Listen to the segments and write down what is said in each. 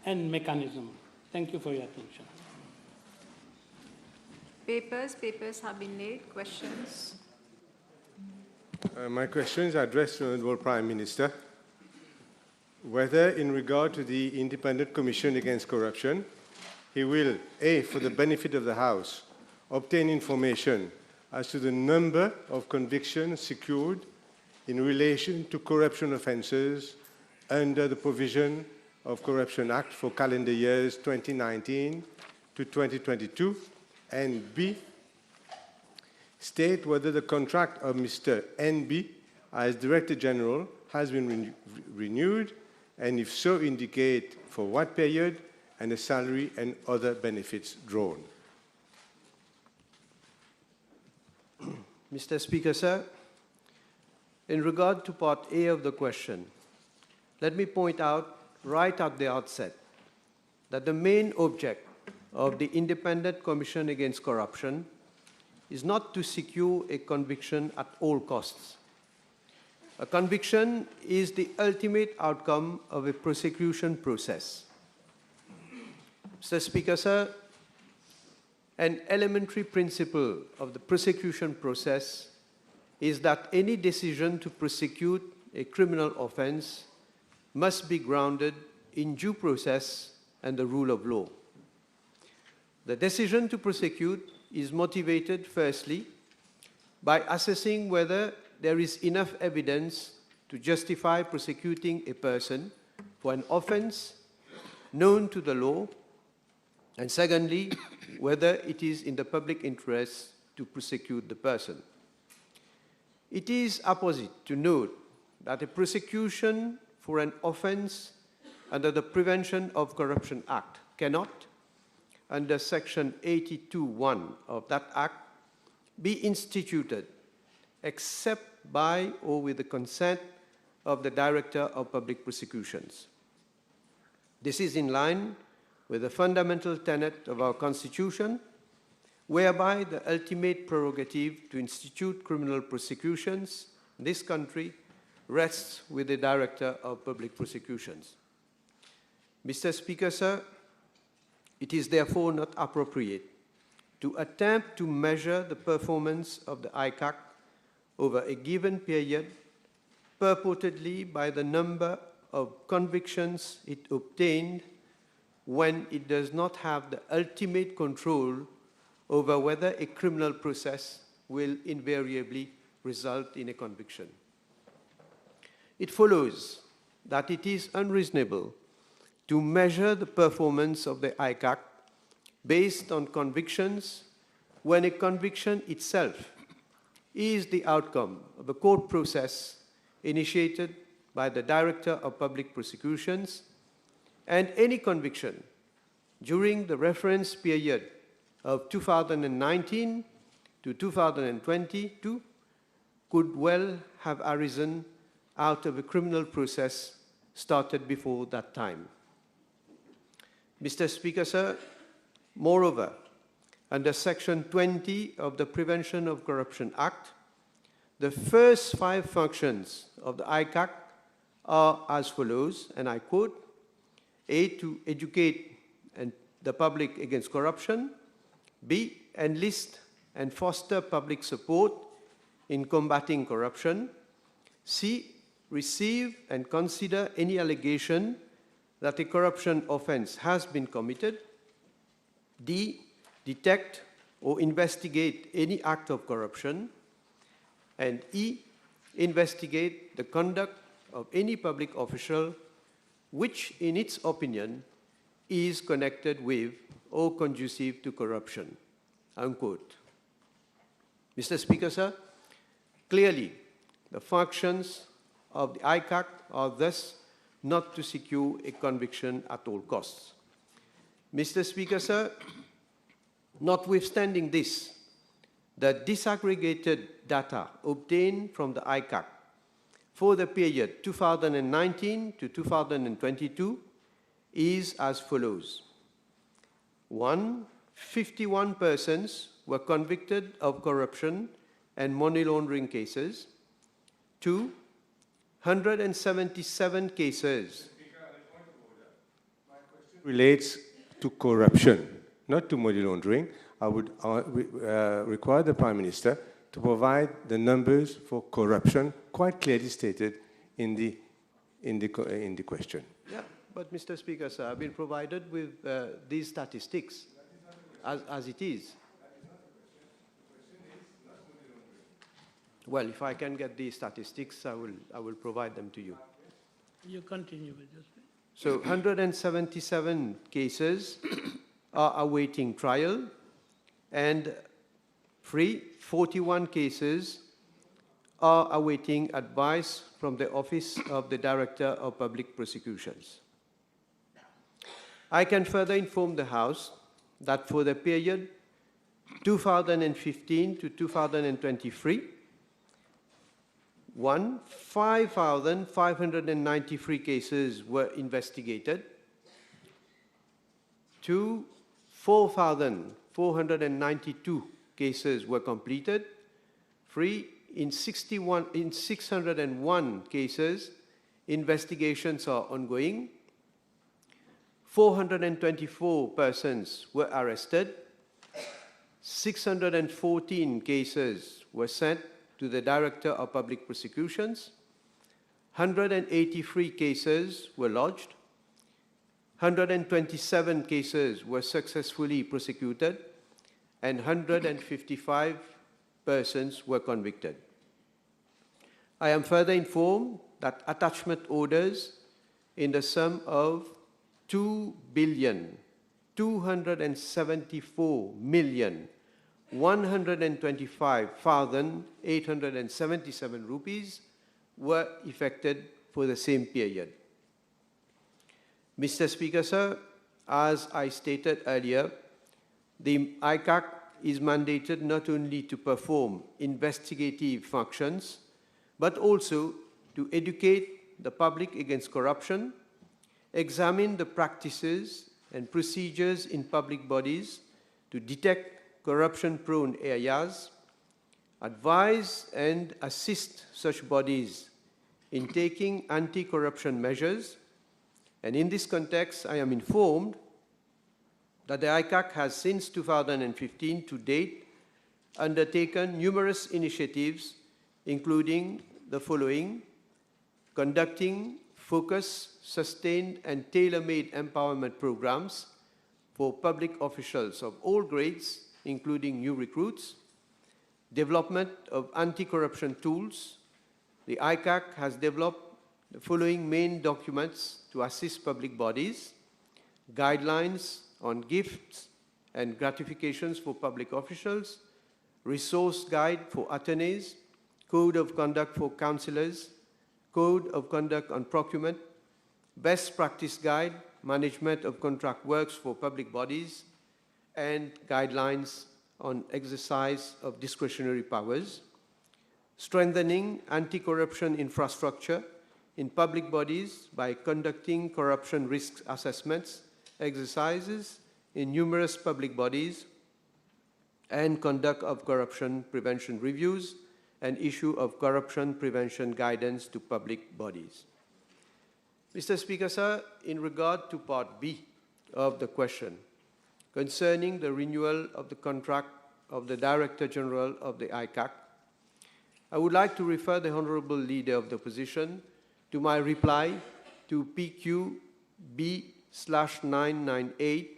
and mechanism. Thank you for your attention. Papers have been laid. Questions? My question is addressed to the Honourable Prime Minister. Whether, in regard to the Independent Commission Against Corruption, he will, A, for the benefit of the House, obtain information as to the number of convictions secured in relation to corruption offences under the provision of Corruption Act for calendar years 2019 to 2022, and B, state whether the contract of Mr. N.B. as Director General has been renewed, and if so, indicate for what period and the salary and other benefits drawn. Mr. Speaker, sir, in regard to part A of the question, let me point out right at the outset that the main object of the Independent Commission Against Corruption is not to secure a conviction at all costs. A conviction is the ultimate outcome of a prosecution process. Mr. Speaker, sir, an elementary principle of the prosecution process is that any decision to prosecute a criminal offense must be grounded in due process and the rule of law. The decision to prosecute is motivated, firstly, by assessing whether there is enough evidence to justify prosecuting a person for an offense known to the law, and secondly, whether it is in the public interest to prosecute the person. It is apposite to note that a prosecution for an offense under the Prevention of Corruption Act cannot, under Section 82(1) of that Act, be instituted except by or with the consent of the Director of Public Prosecutions. This is in line with the fundamental tenet of our Constitution, whereby the ultimate prerogative to institute criminal prosecutions in this country rests with the Director of Public Prosecutions. Mr. Speaker, sir, it is therefore not appropriate to attempt to measure the performance of the ICAC over a given period purportedly by the number of convictions it obtained when it does not have the ultimate control over whether a criminal process will invariably result in a conviction. It follows that it is unreasonable to measure the performance of the ICAC based on convictions when a conviction itself is the outcome of a court process initiated by the Director of Public Prosecutions, and any conviction during the reference period of 2019 to 2022 could well have arisen out of a criminal process started before that time. Mr. Speaker, sir, moreover, under Section 20 of the Prevention of Corruption Act, the first 5 functions of the ICAC are as follows, and I quote, A, to educate the public against corruption, B, enlist and foster public support in combating corruption, C, receive and consider any allegation that a corruption offense has been committed, D, detect or investigate any act of corruption, and E, investigate the conduct of any public official which, in its opinion, is connected with or conducive to corruption, unquote. Mr. Speaker, sir, clearly the functions of the ICAC are thus not to secure a conviction at all costs. Mr. Speaker, sir, notwithstanding this, the disaggregated data obtained from the ICAC for the period 2019 to 2022 is as follows. 1, 51 persons were convicted of corruption and money laundering cases. 2, 177 cases. relates to corruption, not to money laundering. I would require the Prime Minister to provide the numbers for corruption quite clearly stated in the question. Yeah, but Mr. Speaker, sir, I've been provided with these statistics as it is. Well, if I can get these statistics, I will provide them to you. You continue with this. So 177 cases are awaiting trial, and 41 cases are awaiting advice from the Office of the Director of Public Prosecutions. I can further inform the House that for the period 2015 to 2023, 5,593 cases were investigated. 4,492 cases were completed. In 601 cases, investigations are ongoing. 424 persons were arrested. 614 cases were sent to the Director of Public Prosecutions. 183 cases were lodged. 127 cases were successfully prosecuted, and 155 persons were convicted. I am further informed that attachment orders in the sum of 2,274,125,877 rupees were effected for the same period. Mr. Speaker, sir, as I stated earlier, the ICAC is mandated not only to perform investigative functions, but also to educate the public against corruption, examine the practices and procedures in public bodies to detect corruption-prone areas, advise and assist such bodies in taking anti-corruption measures. And in this context, I am informed that the ICAC has since 2015 to date undertaken numerous initiatives, including the following: conducting focused, sustained, and tailor-made empowerment programs for public officials of all grades, including new recruits; development of anti-corruption tools. The ICAC has developed the following main documents to assist public bodies: guidelines on gifts and gratifications for public officials, resource guide for attorneys, code of conduct for councillors, code of conduct on procurement, best practice guide, management of contract works for public bodies, and guidelines on exercise of discretionary powers; strengthening anti-corruption infrastructure in public bodies by conducting corruption risk assessments exercises in numerous public bodies, and conduct of corruption prevention reviews and issue of corruption prevention guidance to public bodies. Mr. Speaker, sir, in regard to Part B of the question concerning the renewal of the contract of the Director General of the ICAC, I would like to refer the Honourable Leader of the Opposition to my reply to PQ B/998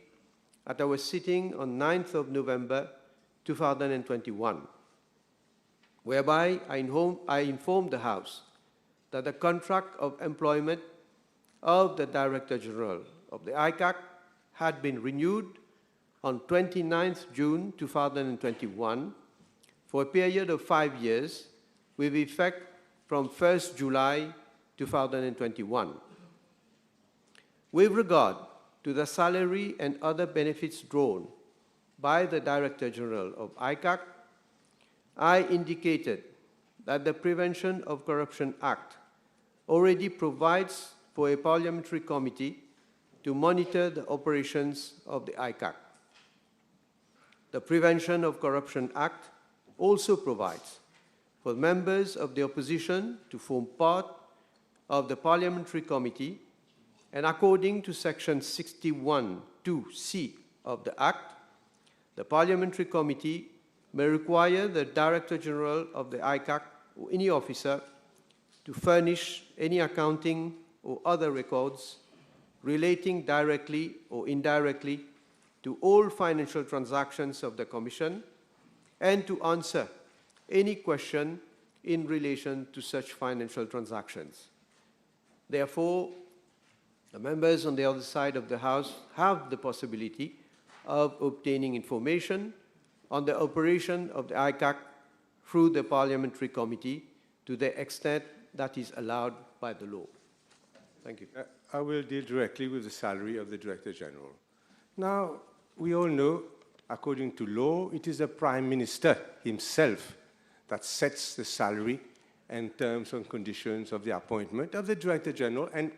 at our sitting on 9th of November 2021, whereby I informed the House that the contract of employment of the Director General of the ICAC had been renewed on 29th June 2021 for a period of 5 years with effect from 1st July 2021. With regard to the salary and other benefits drawn by the Director General of ICAC, I indicated that the Prevention of Corruption Act already provides for a parliamentary committee to monitor the operations of the ICAC. The Prevention of Corruption Act also provides for members of the opposition to form part of the parliamentary committee And according to Section 61(2)(c) of the Act, the Parliamentary Committee may require the Director General of the ICAC or any officer to furnish any accounting or other records relating directly or indirectly to all financial transactions of the Commission and to answer any question in relation to such financial transactions. Therefore, the members on the other side of the House have the possibility of obtaining information on the operation of the ICAC through the Parliamentary Committee to the extent that is allowed by the law. Thank you. I will deal directly with the salary of the Director General. Now, we all know, according to law, it is the Prime Minister himself that sets the salary and terms and conditions of the appointment of the Director General and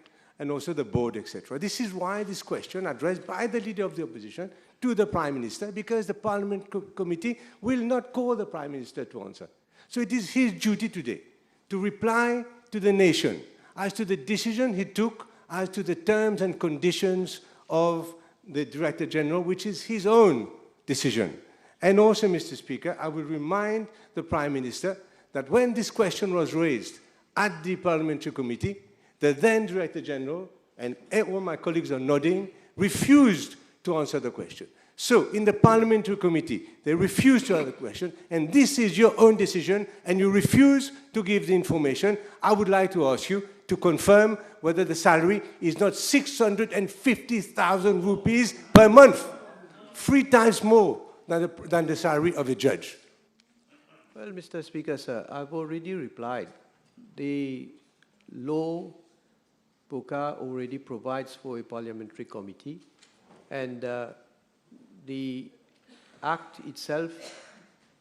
also the board, etc. This is why this question addressed by the Leader of the Opposition to the Prime Minister, because the Parliament Committee will not call the Prime Minister to answer. So it is his duty today to reply to the nation as to the decision he took as to the terms and conditions of the Director General, which is his own decision. And also, Mr. Speaker, I will remind the Prime Minister that when this question was raised at the Parliamentary Committee, the then Director General, and all my colleagues are nodding, refused to answer the question. So, in the Parliamentary Committee, they refused to answer the question, and this is your own decision, and you refuse to give the information. I would like to ask you to confirm whether the salary is not 650,000 rupees per month, 3 times more than the salary of a judge. Well, Mr. Speaker, sir, I've already replied. The law, POCA, already provides for a parliamentary committee, and the Act itself,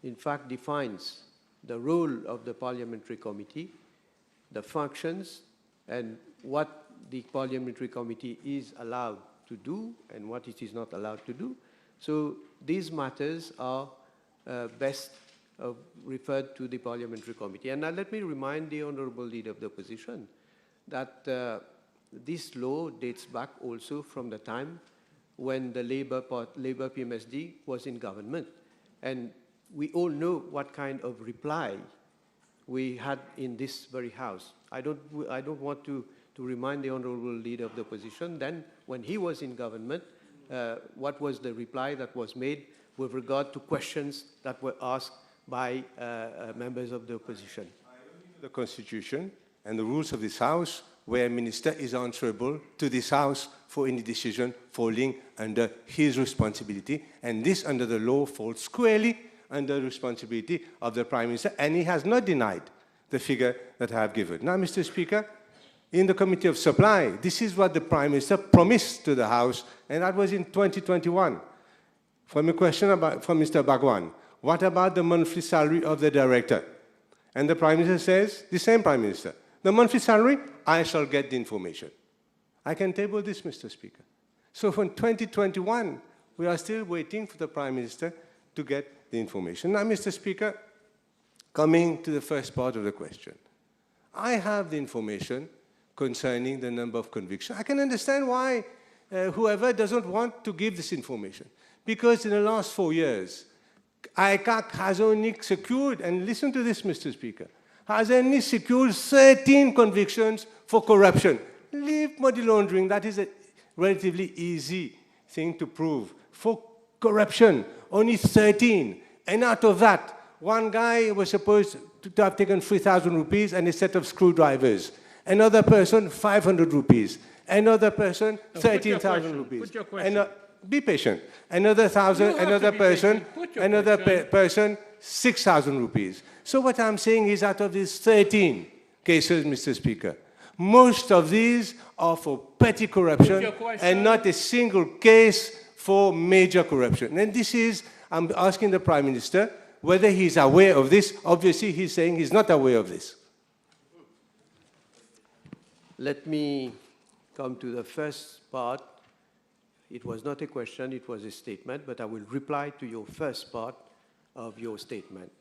in fact, defines the role of the parliamentary committee, the functions, and what the parliamentary committee is allowed to do and what it is not allowed to do. So these matters are best referred to the parliamentary committee. And now let me remind the Honourable Leader of the Opposition that this law dates back also from the time when the Labour PMSD was in government. And we all know what kind of reply we had in this very House. I don't want to remind the Honourable Leader of the Opposition, then when he was in government, what was the reply that was made with regard to questions that were asked by members of the opposition. The Constitution and the rules of this House, where a minister is answerable to this House for any decision falling under his responsibility, and this under the law falls squarely under the responsibility of the Prime Minister, and he has not denied the figure that I have given. Now, Mr. Speaker, in the Committee of Supply, this is what the Prime Minister promised to the House, and that was in 2021. From a question from Mr. Bhagwan, what about the monthly salary of the director? And the Prime Minister says, the same Prime Minister, the monthly salary, I shall get the information. I can table this, Mr. Speaker. So from 2021, we are still waiting for the Prime Minister to get the information. Now, Mr. Speaker, coming to the first part of the question, I have the information concerning the number of convictions. I can understand why whoever doesn't want to give this information. Because in the last 4 years, ICAC has only secured, and listen to this, Mr. Speaker, has only secured 13 convictions for corruption. Leave money laundering, that is a relatively easy thing to prove. For corruption, only 13. And out of that, one guy was supposed to have taken 3,000 rupees and a set of screwdrivers. Another person, 500 rupees. Another person, 13,000 rupees. Put your question. Be patient. Another person, 6,000 rupees. So what I'm saying is out of these 13 cases, Mr. Speaker, most of these are for petty corruption and not a single case for major corruption. And this is, I'm asking the Prime Minister whether he's aware of this. Obviously, he's saying he's not aware of this. Let me come to the first part. It was not a question, it was a statement, but I will reply to your first part of your statement.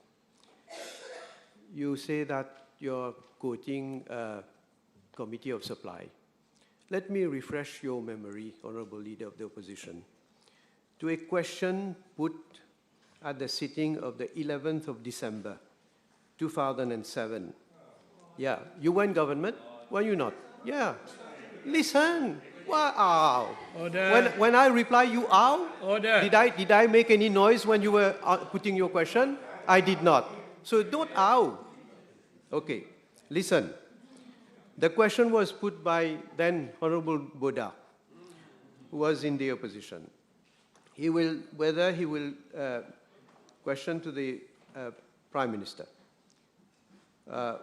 You say that you're quoting Committee of Supply. let me refresh your memory, Honorable Leader of the Opposition, to a question put at the sitting of the 11th of December, 2007. Yeah, you were in government, were you not? Yeah. Listen. Wow. Order. When I reply, you ow? Order. Did I make any noise when you were putting your question? I did not. So don't ow. Okay. Listen. The question was put by then Honorable Boda, who was in the opposition. Whether he will question to the Prime Minister,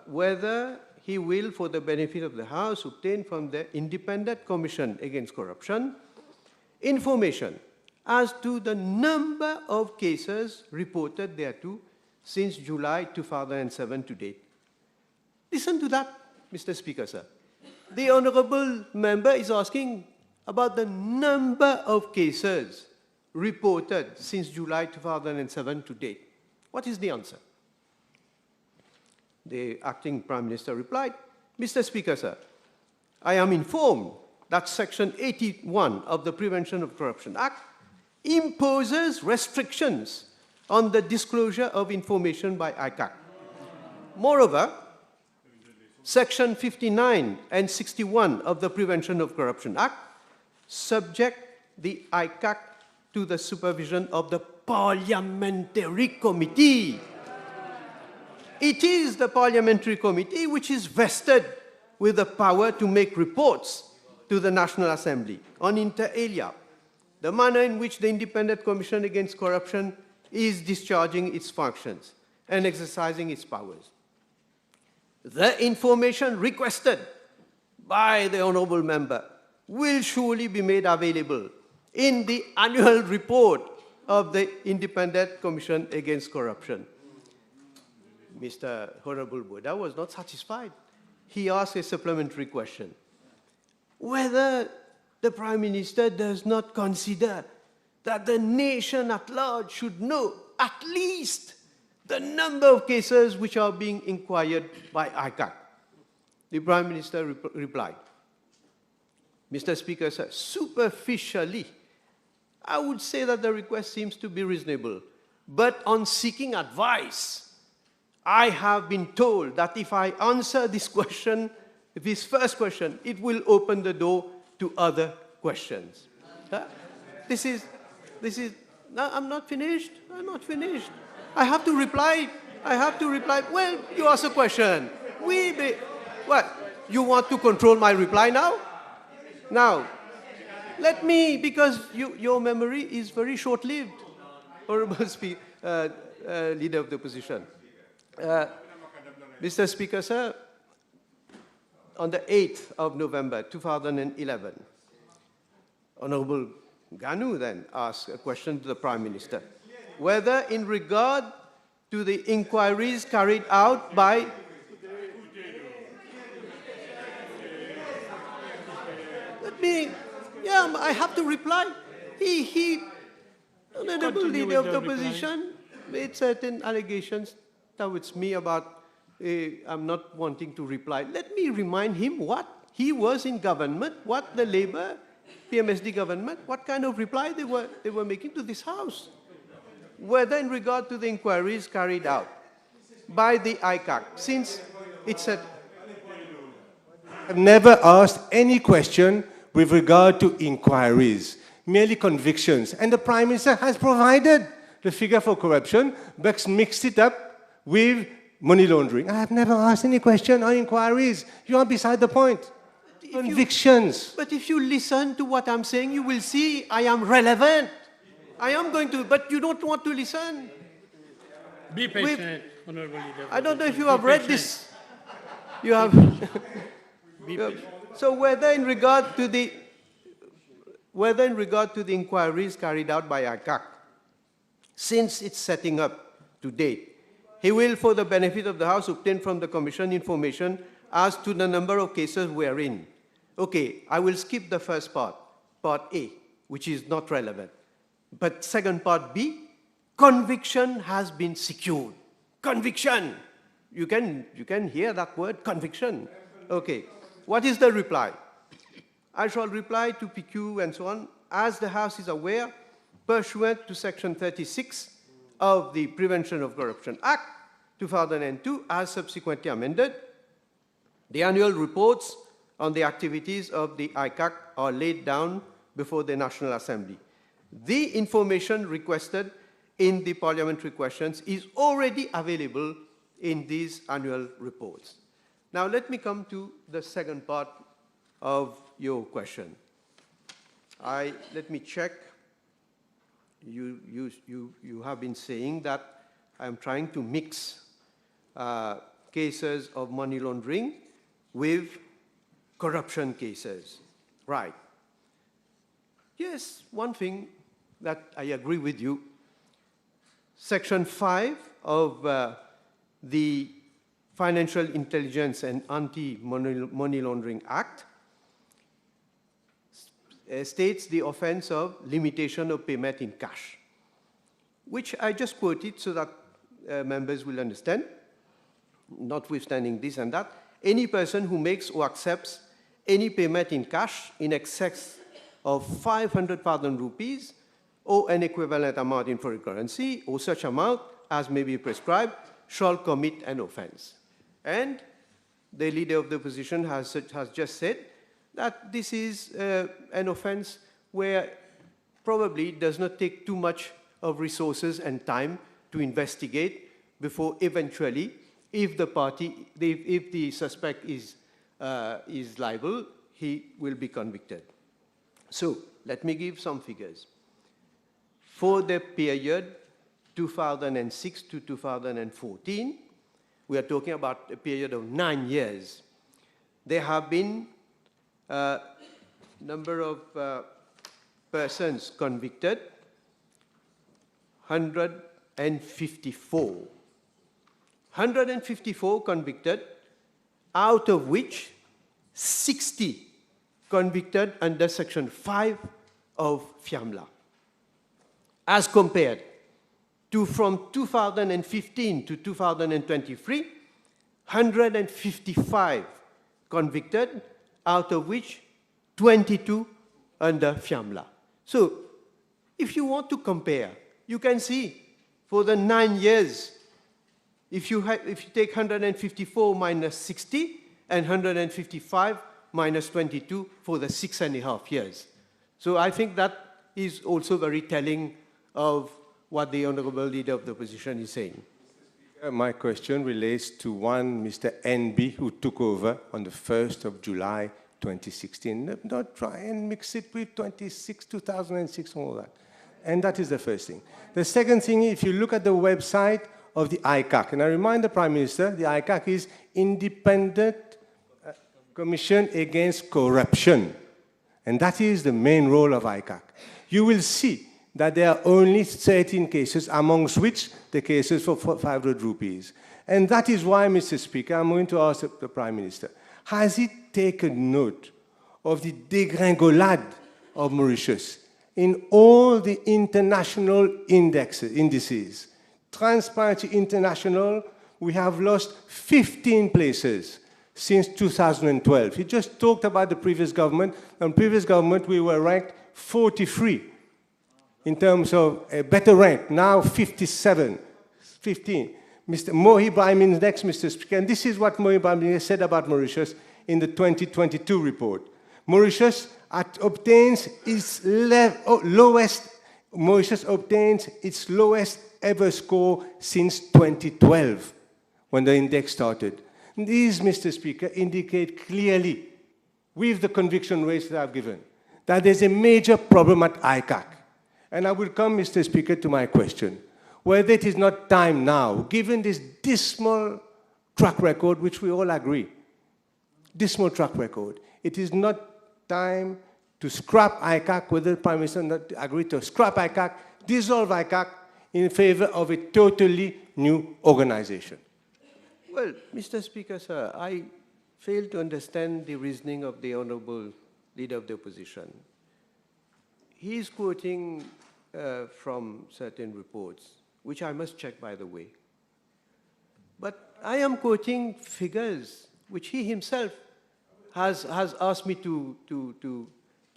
whether he will, for the benefit of the House, obtain from the Independent Commission Against Corruption information as to the number of cases reported thereto since July 2007 to date. Listen to that, Mr. Speaker, sir. The honorable member is asking about the number of cases reported since July 2007 to date. What is the answer? The acting Prime Minister replied, Mr. Speaker, sir, I am informed that Section 81 of the Prevention of Corruption Act imposes restrictions on the disclosure of information by ICAC. Moreover, Section 59 and 61 of the Prevention of Corruption Act subject the ICAC to the supervision of the Parliamentary Committee. It is the Parliamentary Committee which is vested with the power to make reports to the National Assembly on inter alia, the manner in which the Independent Commission Against Corruption is discharging its functions and exercising its powers. The information requested by the honorable member will surely be made available in the annual report of the Independent Commission Against Corruption. Mr. Honorable Boda was not satisfied. He asked a supplementary question, whether the Prime Minister does not consider that the nation at large should know at least the number of cases which are being inquired by ICAC. The Prime Minister replied, Mr. Speaker, sir, superficially, I would say that the request seems to be reasonable, but on seeking advice, I have been told that if I answer this question, this first question, it will open the door to other questions. This is, no, I'm not finished. I have to reply. Well, you ask a question. What? You want to control my reply now? Now, let me, because your memory is very short-lived, Honorable Leader of the Opposition. Mr. Speaker, sir, on the 8th of November 2011, Honorable Ganu then asked a question to the Prime Minister, whether in regard to the inquiries carried out by... I have to reply. Honorable Leader of the Opposition made certain allegations towards me about I'm not wanting to reply. Let me remind him what he was in government, what the Labour, PMSD government, what kind of reply they were making to this House. Whether in regard to the inquiries carried out by the ICAC, since it said... I've never asked any question with regard to inquiries, merely convictions. And the Prime Minister has provided the figure for corruption, but mixed it up with money laundering. I have never asked any question on inquiries. You are beside the point. Convictions. But if you listen to what I'm saying, you will see I am relevant. I am going to, but you don't want to listen. Be patient, Honorable Leader. I don't know if you have read this. You have. So whether in regard to the inquiries carried out by ICAC, since its setting up to date, he will, for the benefit of the House, obtain from the Commission information as to the number of cases wherein. Okay, I will skip the first part, part A, which is not relevant. But second part B, conviction has been secured. Conviction. You can hear that word, conviction. Okay, what is the reply? I shall reply to PQ and so on, as the House is aware, pursuant to Section 36 of the Prevention of Corruption Act 2002, as subsequently amended, the annual reports on the activities of the ICAC are laid down before the National Assembly. The information requested in the parliamentary questions is already available in these annual reports. Now let me come to the second part of your question. Let me check. You have been saying that I'm trying to mix cases of money laundering with corruption cases. Right. Yes, one thing that I agree with you. Section 5 of the Financial Intelligence and Anti-Money Laundering Act states the offense of limitation of payment in cash, which I just quoted so that members will understand. Notwithstanding this and that, any person who makes or accepts any payment in cash in excess of 500,000 rupees or an equivalent amount in foreign currency, or such amount as may be prescribed, shall commit an offense. And the leader of the opposition has just said that this is an offense where probably it does not take too much of resources and time to investigate before eventually, if the suspect is liable, he will be convicted. So let me give some figures. For the period 2006 to 2014, we are talking about a period of 9 years. There have been a number of persons convicted, 154. 154 convicted, out of which 60 convicted under Section 5 of FIAMLA. As compared to from 2015 to 2023, 155 convicted, out of which 22 under FIAMLA. So if you want to compare, you can see for the 9 years, if you take 154 minus 60 and 155 minus 22 for the 6.5 years. So I think that is also very telling of what the Honorable Leader of the Opposition is saying. My question relates to one Mr. NB who took over on the 1st of July 2016. Don't try and mix it with 2006, all that. And that is the first thing. The second thing, if you look at the website of the ICAC, and I remind the Prime Minister, the ICAC is Independent Commission Against Corruption. And that is the main role of ICAC. You will see that there are only 13 cases, amongst which the cases for 500 rupees. And that is why, Mr. Speaker, I'm going to ask the Prime Minister, has he taken note of the dégringolade of Mauritius in all the international indices? Transparency International, we have lost 15 places since 2012. He just talked about the previous government. In previous government, we were ranked 43 in terms of a better rank, now 15. Mr. Mohi Brahim next, Mr. Speaker, and this is what Mohi Brahim said about Mauritius in the 2022 report. Mauritius obtains its lowest ever score since 2012, when the index started. These, Mr. Speaker, indicate clearly, with the conviction rates that I've given, that there's a major problem at ICAC. And I will come, Mr. Speaker, to my question, whether it is not time now, given this dismal track record, which we all agree, dismal track record, it is not time to scrap ICAC, whether the Prime Minister not agree to scrap ICAC, dissolve ICAC in favor of a totally new organization. Well, Mr. Speaker, sir, I fail to understand the reasoning of the Honorable Leader of the Opposition. He is quoting from certain reports, which I must check, by the way. But I am quoting figures which he himself has asked me to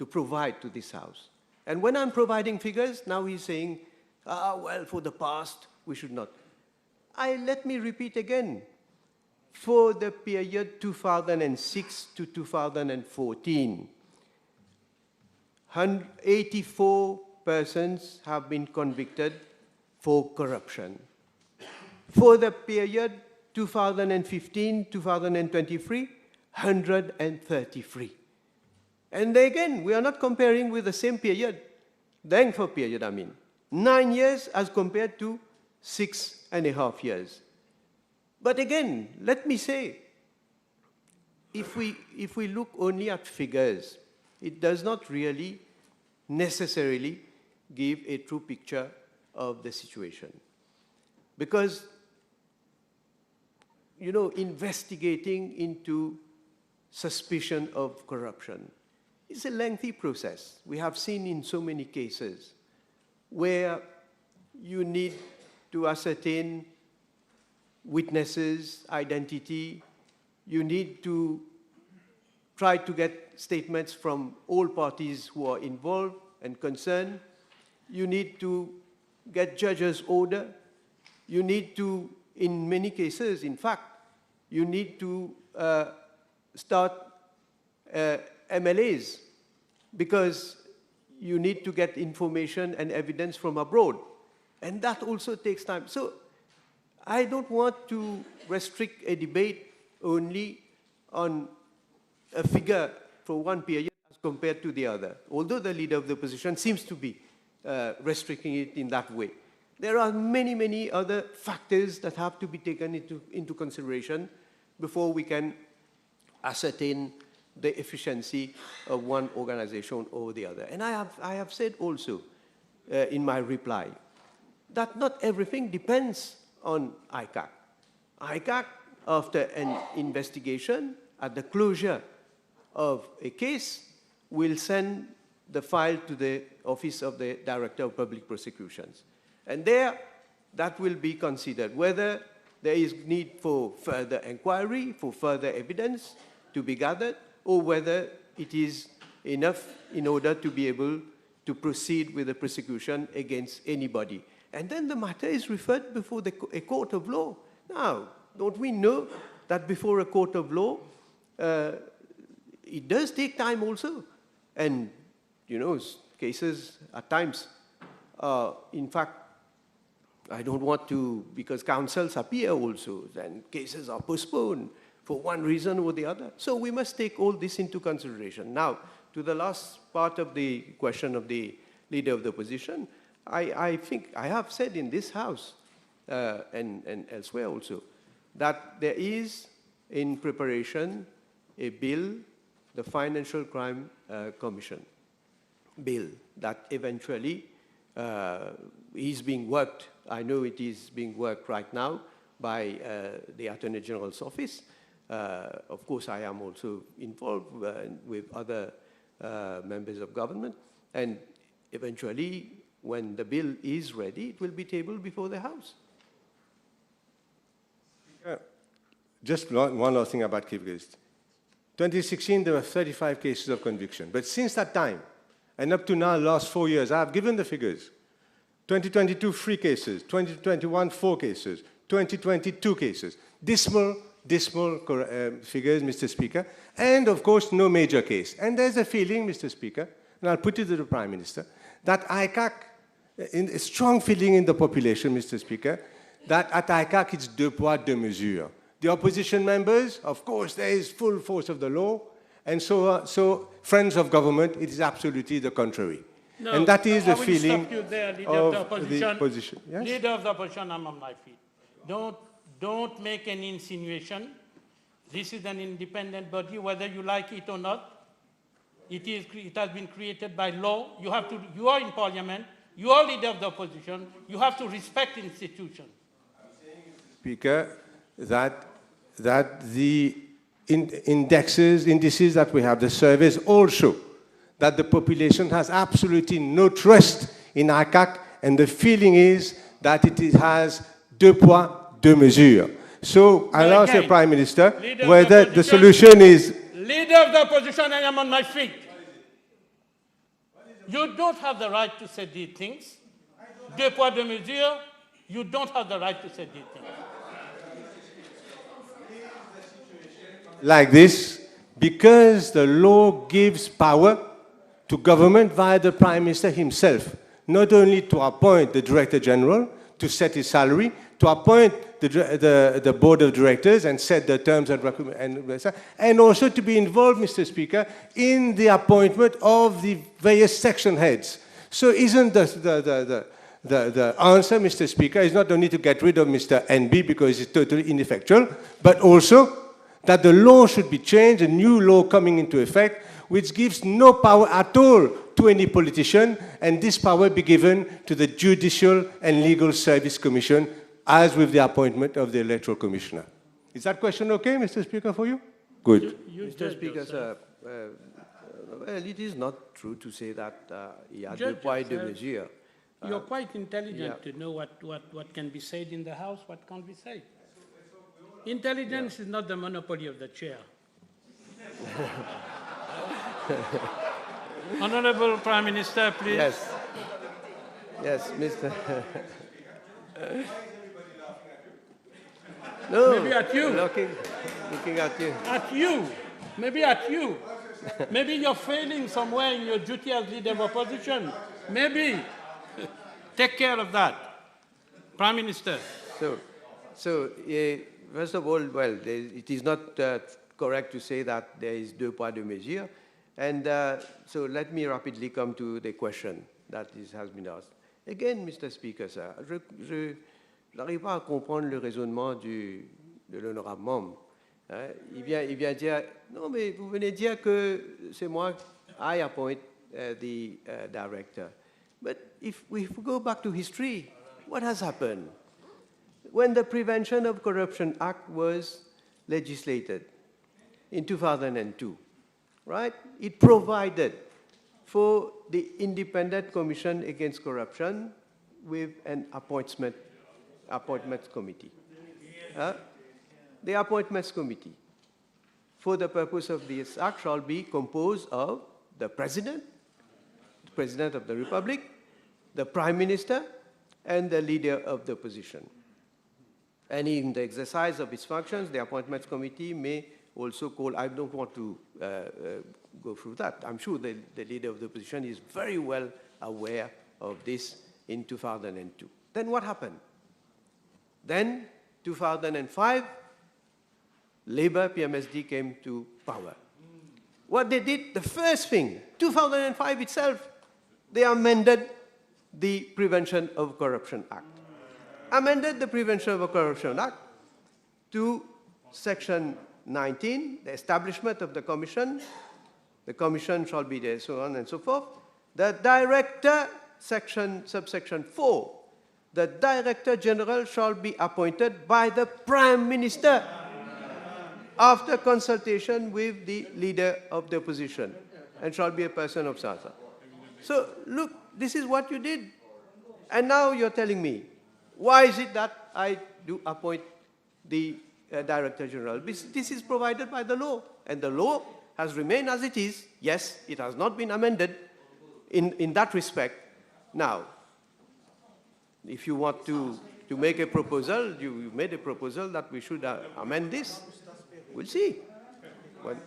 provide to this House. And when I'm providing figures, now he's saying, well, for the past, we should not. Let me repeat again. For the period 2006 to 2014, 84 persons have been convicted for corruption. For the period 2015-2023, 133. And again, we are not comparing with the same period, length of period, I mean. 9 years as compared to 6.5 years. But again, let me say, if we look only at figures, it does not really necessarily give a true picture of the situation. Because, you know, investigating into suspicion of corruption is a lengthy process. We have seen in so many cases where you need to ascertain witnesses' identity, you need to try to get statements from all parties who are involved and concerned, you need to get judges' order, you need to, in many cases, in fact, you need to start MLAs because you need to get information and evidence from abroad. And that also takes time. So I don't want to restrict a debate only on a figure for one period as compared to the other, although the leader of the opposition seems to be restricting it in that way. There are many, many other factors that have to be taken into consideration before we can ascertain the efficiency of one organization or the other. And I have said also in my reply that not everything depends on ICAC. ICAC, after an investigation, at the closure of a case, will send the file to the Office of the Director of Public Prosecutions. And there, that will be considered, whether there is need for further inquiry, for further evidence to be gathered, or whether it is enough in order to be able to proceed with the prosecution against anybody. And then the matter is referred before a court of law. Now, don't we know that before a court of law, it does take time also. And, you know, cases at times, in fact, I don't want to, because counsels appear also, then cases are postponed for one reason or the other. So we must take all this into consideration. Now, to the last part of the question of the leader of the opposition, I think I have said in this House and elsewhere also that there is in preparation a bill, the Financial Crime Commission bill, that eventually is being worked. I know it is being worked right now by the Attorney General's office. Of course, I am also involved with other members of government, and eventually, when the bill is ready, it will be tabled before the House. Just one last thing about Kyrgyzstan. 2016, there were 35 cases of conviction. But since that time, and up to now, last 4 years, I have given the figures. 2022, 3 cases. 2021, 4 cases. 2022 cases. Dismal figures, Mr. Speaker. And, of course, no major case. And there's a feeling, Mr. Speaker, and I'll put it to the Prime Minister, that ICAC, a strong feeling in the population, Mr. Speaker, that at ICAC it's deux poids, deux mesures. The opposition members, of course, there is full force of the law, and so friends of government, it is absolutely the contrary. No, and that is the I will feeling stop you there, leader of the opposition. Yes? Leader of the opposition, I'm on my feet. Don't make any insinuation. This is an independent body, whether you like it or not. It has been created by law. You are in parliament. You are leader of the opposition. You have to respect institutions. Speaker, that the indices that we have, the surveys all show that the population has absolutely no trust in ICAC, and the feeling is that it has deux poids, deux mesures. So I'll ask the Prime Minister whether the solution is Leader of the opposition, I am on my feet. You don't have the right to say these things. Deux poids, deux mesures, you don't have the right to say these things. Like this, because the law gives power to government via the Prime Minister himself, not only to appoint the Director General, to set his salary, to appoint the Board of Directors and set the terms and also to be involved, Mr. Speaker, in the appointment of the various section heads. So isn't the answer, Mr. Speaker, is not only to get rid of Mr. NB because it's totally ineffectual, but also that the law should be changed, a new law coming into effect, which gives no power at all to any politician, and this power be given to the Judicial and Legal Service Commission, as with the appointment of the Electoral Commissioner. Is that question okay, Mr. Speaker, for you? Good. Mr. Speaker, sir, well, it is not true to say that il y a deux poids et deux mesures. You're quite intelligent yeah. to know what can be said in the House, what can't be said. Intelligence is not the monopoly of the chair. Honorable Prime Minister, please. Yes. Yes, Mr. No, Maybe at you. looking at you. At you. Maybe at you. Maybe you're failing somewhere in your duty as leader of opposition. Maybe. Take care of that. Prime Minister. So first of all, well, it is not correct to say that there is deux poids, deux mesures. And so let me rapidly come to the question that has been asked. Again, Mr. Speaker, sir, je n'arrive pas à comprendre le raisonnement de l'honorable membre. Hein? Il vient dire, non, mais vous venez dire que c'est moi, I appoint the director. But if we go back to history, what has happened? When the Prevention of Corruption Act was legislated in 2002, right? It provided for the Independent Commission Against Corruption with an appointments committee. The appointments committee, for the purpose of this act, shall be composed of the President of the Republic, the Prime Minister, and the Leader of the Opposition. And in the exercise of its functions, the appointments committee may also call, I don't want to go through that. I'm sure the Leader of the Opposition is very well aware of this in 2002. Then what happened? Then, 2005, Labour PMSD came to power. What they did, the first thing, 2005 itself, they amended the Prevention of Corruption Act. Amended the Prevention of Corruption Act to Section 19, the establishment of the commission shall be there, so on and so forth. The director, subsection 4, the Director General shall be appointed by the Prime Minister after consultation with the Leader of the Opposition and shall be a person of Sansa. So, look, this is what you did. And now you're telling me, why is it that I do appoint the Director General? This is provided by the law, and the law has remained as it is. Yes, it has not been amended in that respect. Now, if you want to make a proposal, you made a proposal that we should amend this. We'll see. Well,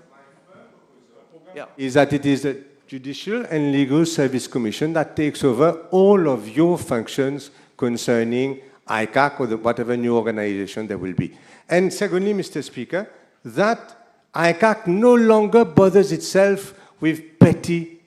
yeah. Is that it is the Judicial and Legal Service Commission that takes over all of your functions concerning ICAC or whatever new organization there will be. And secondly, Mr. Speaker, that ICAC no longer bothers itself with petty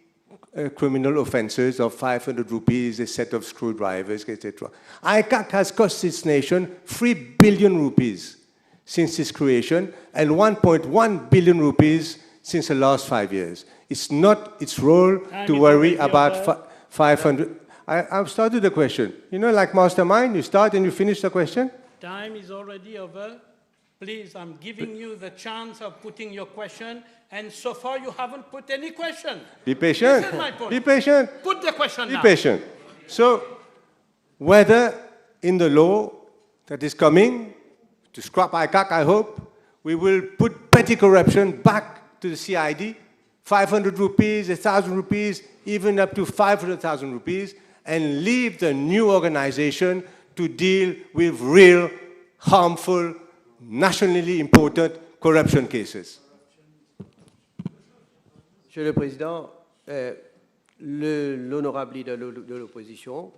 criminal offenses of 500 rupees, a set of screwdrivers, etc. ICAC has cost its nation 3 billion rupees since its creation and 1.1 billion rupees since the last 5 years. It's not its role to worry about 500. I've started the question. You know, like Mastermind, you start and you finish the question? Time is already over. Please, I'm giving you the chance of putting your question, and so far you haven't put any question. Be patient. This is my point. Be patient. Put the question now. Be patient. So, whether in the law that is coming, to scrap ICAC, I hope, we will put petty corruption back to the CID, 500 rupees, 1,000 rupees, even up to 500,000 rupees, and leave the new organization to deal with real, harmful, nationally important corruption cases. Monsieur le Président, l'honorable leader de l'opposition,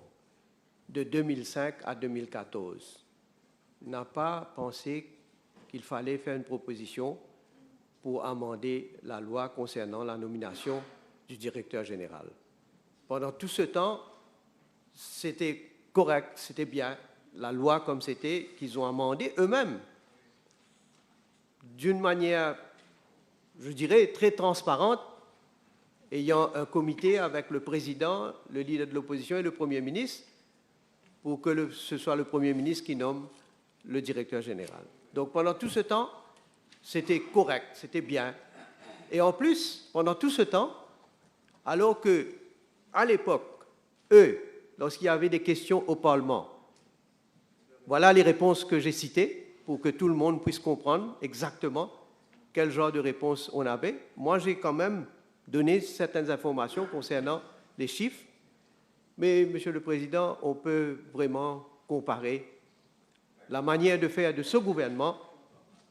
de 2005 à 2014, n'a pas pensé qu'il fallait faire une proposition pour amender la loi concernant la nomination du directeur général. Pendant tout ce temps, c'était correct, c'était bien, la loi comme c'était, qu'ils ont amendé eux-mêmes, d'une manière, je dirais, très transparente, ayant un comité avec le président, le leader de l'opposition et le Premier ministre, pour que ce soit le Premier ministre qui nomme le directeur général. Donc pendant tout ce temps, c'était correct, c'était bien. Et en plus, pendant tout ce temps, alors que, à l'époque, eux, lorsqu'il y avait des questions au Parlement, voilà les réponses que j'ai citées pour que tout le monde puisse comprendre exactement quel genre de réponse on avait. Moi, j'ai quand même donné certaines informations concernant les chiffres, mais, Monsieur le Président, on peut vraiment comparer la manière de faire de ce gouvernement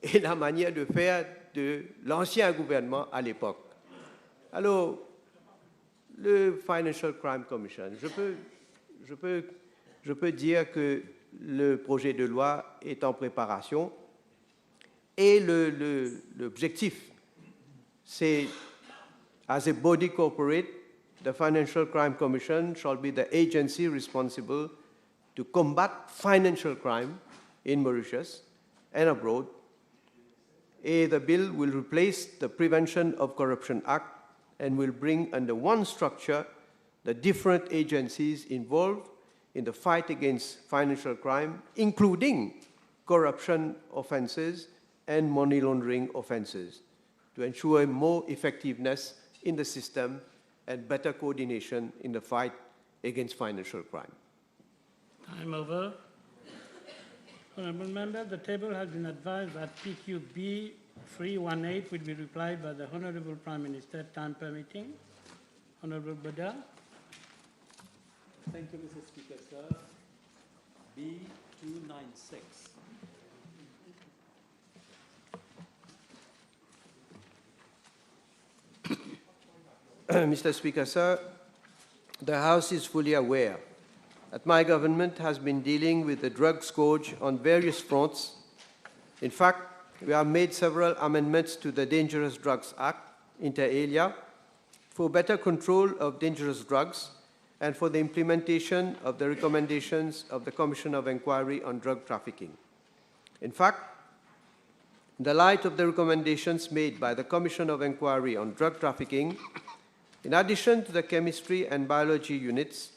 et la manière de faire de l'ancien gouvernement à l'époque. Alors, le Financial Crime Commission, je peux dire que le projet de loi est en préparation et l'objectif, c'est, as a body corporate, the Financial Crime Commission shall be the agency responsible to combat financial crime in Mauritius and abroad. And the bill will replace the Prevention of Corruption Act and will bring under one structure the different agencies involved in the fight against financial crime, including corruption offenses and money laundering offenses, to ensure more effectiveness in the system and better coordination in the fight against financial crime. Time over. Honourable Member, the table has been advised that PQB 318 will be replied by the Honourable Prime Minister, time permitting. Honourable Bada. Thank you, Mr. Speaker, sir. B296. Mr. Speaker, sir, the House is fully aware that my government has been dealing with the drug scourge on various fronts. In fact, we have made several amendments to the Dangerous Drugs Act, inter alia, for better control of dangerous drugs and for the implementation of the recommendations of the Commission of Inquiry on Drug Trafficking. In fact, in the light of the recommendations made by the Commission of Inquiry on Drug Trafficking, in addition to the chemistry and biology units,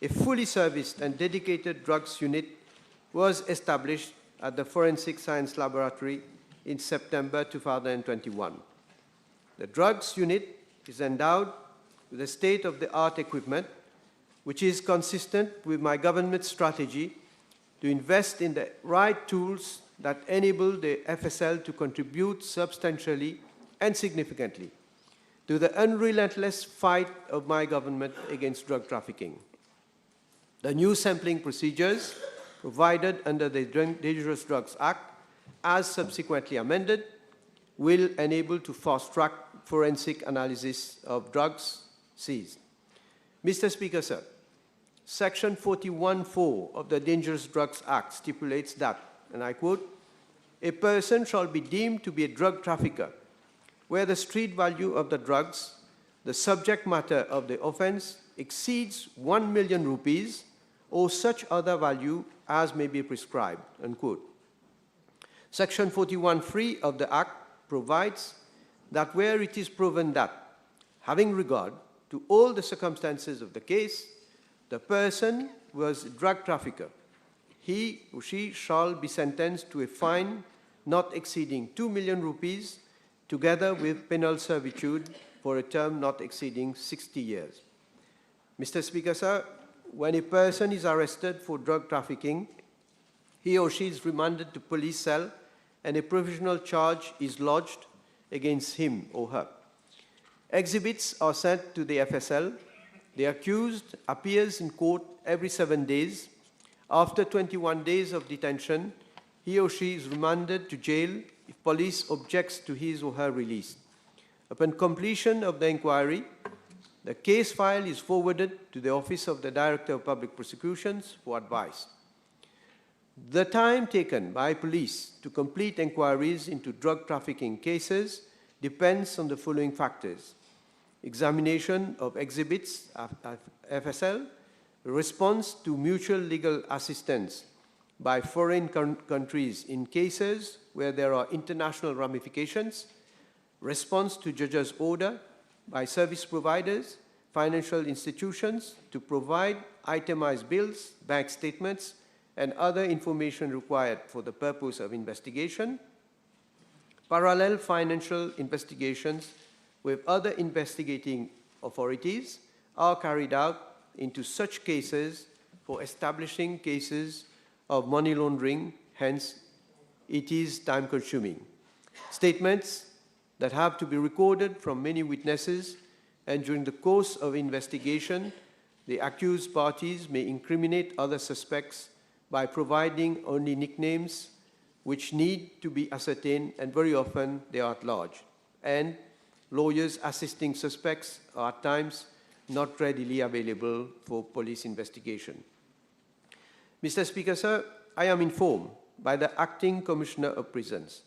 a fully serviced and dedicated drugs unit was established at the Forensic Science Laboratory in September 2021. The drugs unit is endowed with a state-of-the-art equipment, which is consistent with my government's strategy to invest in the right tools that enable the FSL to contribute substantially and significantly to the unrelentless fight of my government against drug trafficking. The new sampling procedures provided under the Dangerous Drugs Act, as subsequently amended, will enable to fast-track forensic analysis of drugs seized. Mr. Speaker, sir, Section 41(4) of the Dangerous Drugs Act stipulates that, and I quote, "A person shall be deemed to be a drug trafficker where the street value of the drugs, the subject matter of the offense, exceeds 1 million rupees or such other value as may be prescribed," unquote. Section 41(3) of the Act provides that where it is proven that, having regard to all the circumstances of the case, the person was a drug trafficker, he or she shall be sentenced to a fine not exceeding 2 million rupees together with penal servitude for a term not exceeding 60 years. Mr. Speaker, sir, when a person is arrested for drug trafficking, he or she is remanded to police cell and a provisional charge is lodged against him or her. Exhibits are sent to the FSL. The accused appears in court every 7 days. After 21 days of detention, he or she is remanded to jail if police objects to his or her release. Upon completion of the inquiry, the case file is forwarded to the Office of the Director of Public Prosecutions for advice. The time taken by police to complete inquiries into drug trafficking cases depends on the following factors: examination of exhibits at FSL, response to mutual legal assistance by foreign countries in cases where there are international ramifications, response to judge's order by service providers, financial institutions to provide itemized bills, bank statements, and other information required for the purpose of investigation, parallel financial investigations with other investigating authorities are carried out into such cases for establishing cases of money laundering, hence it is time-consuming. Statements that have to be recorded from many witnesses, and during the course of investigation, the accused parties may incriminate other suspects by providing only nicknames which need to be ascertained, and very often they are at large. And lawyers assisting suspects are at times not readily available for police investigation. Mr. Speaker, sir, I am informed by the Acting Commissioner of Prisons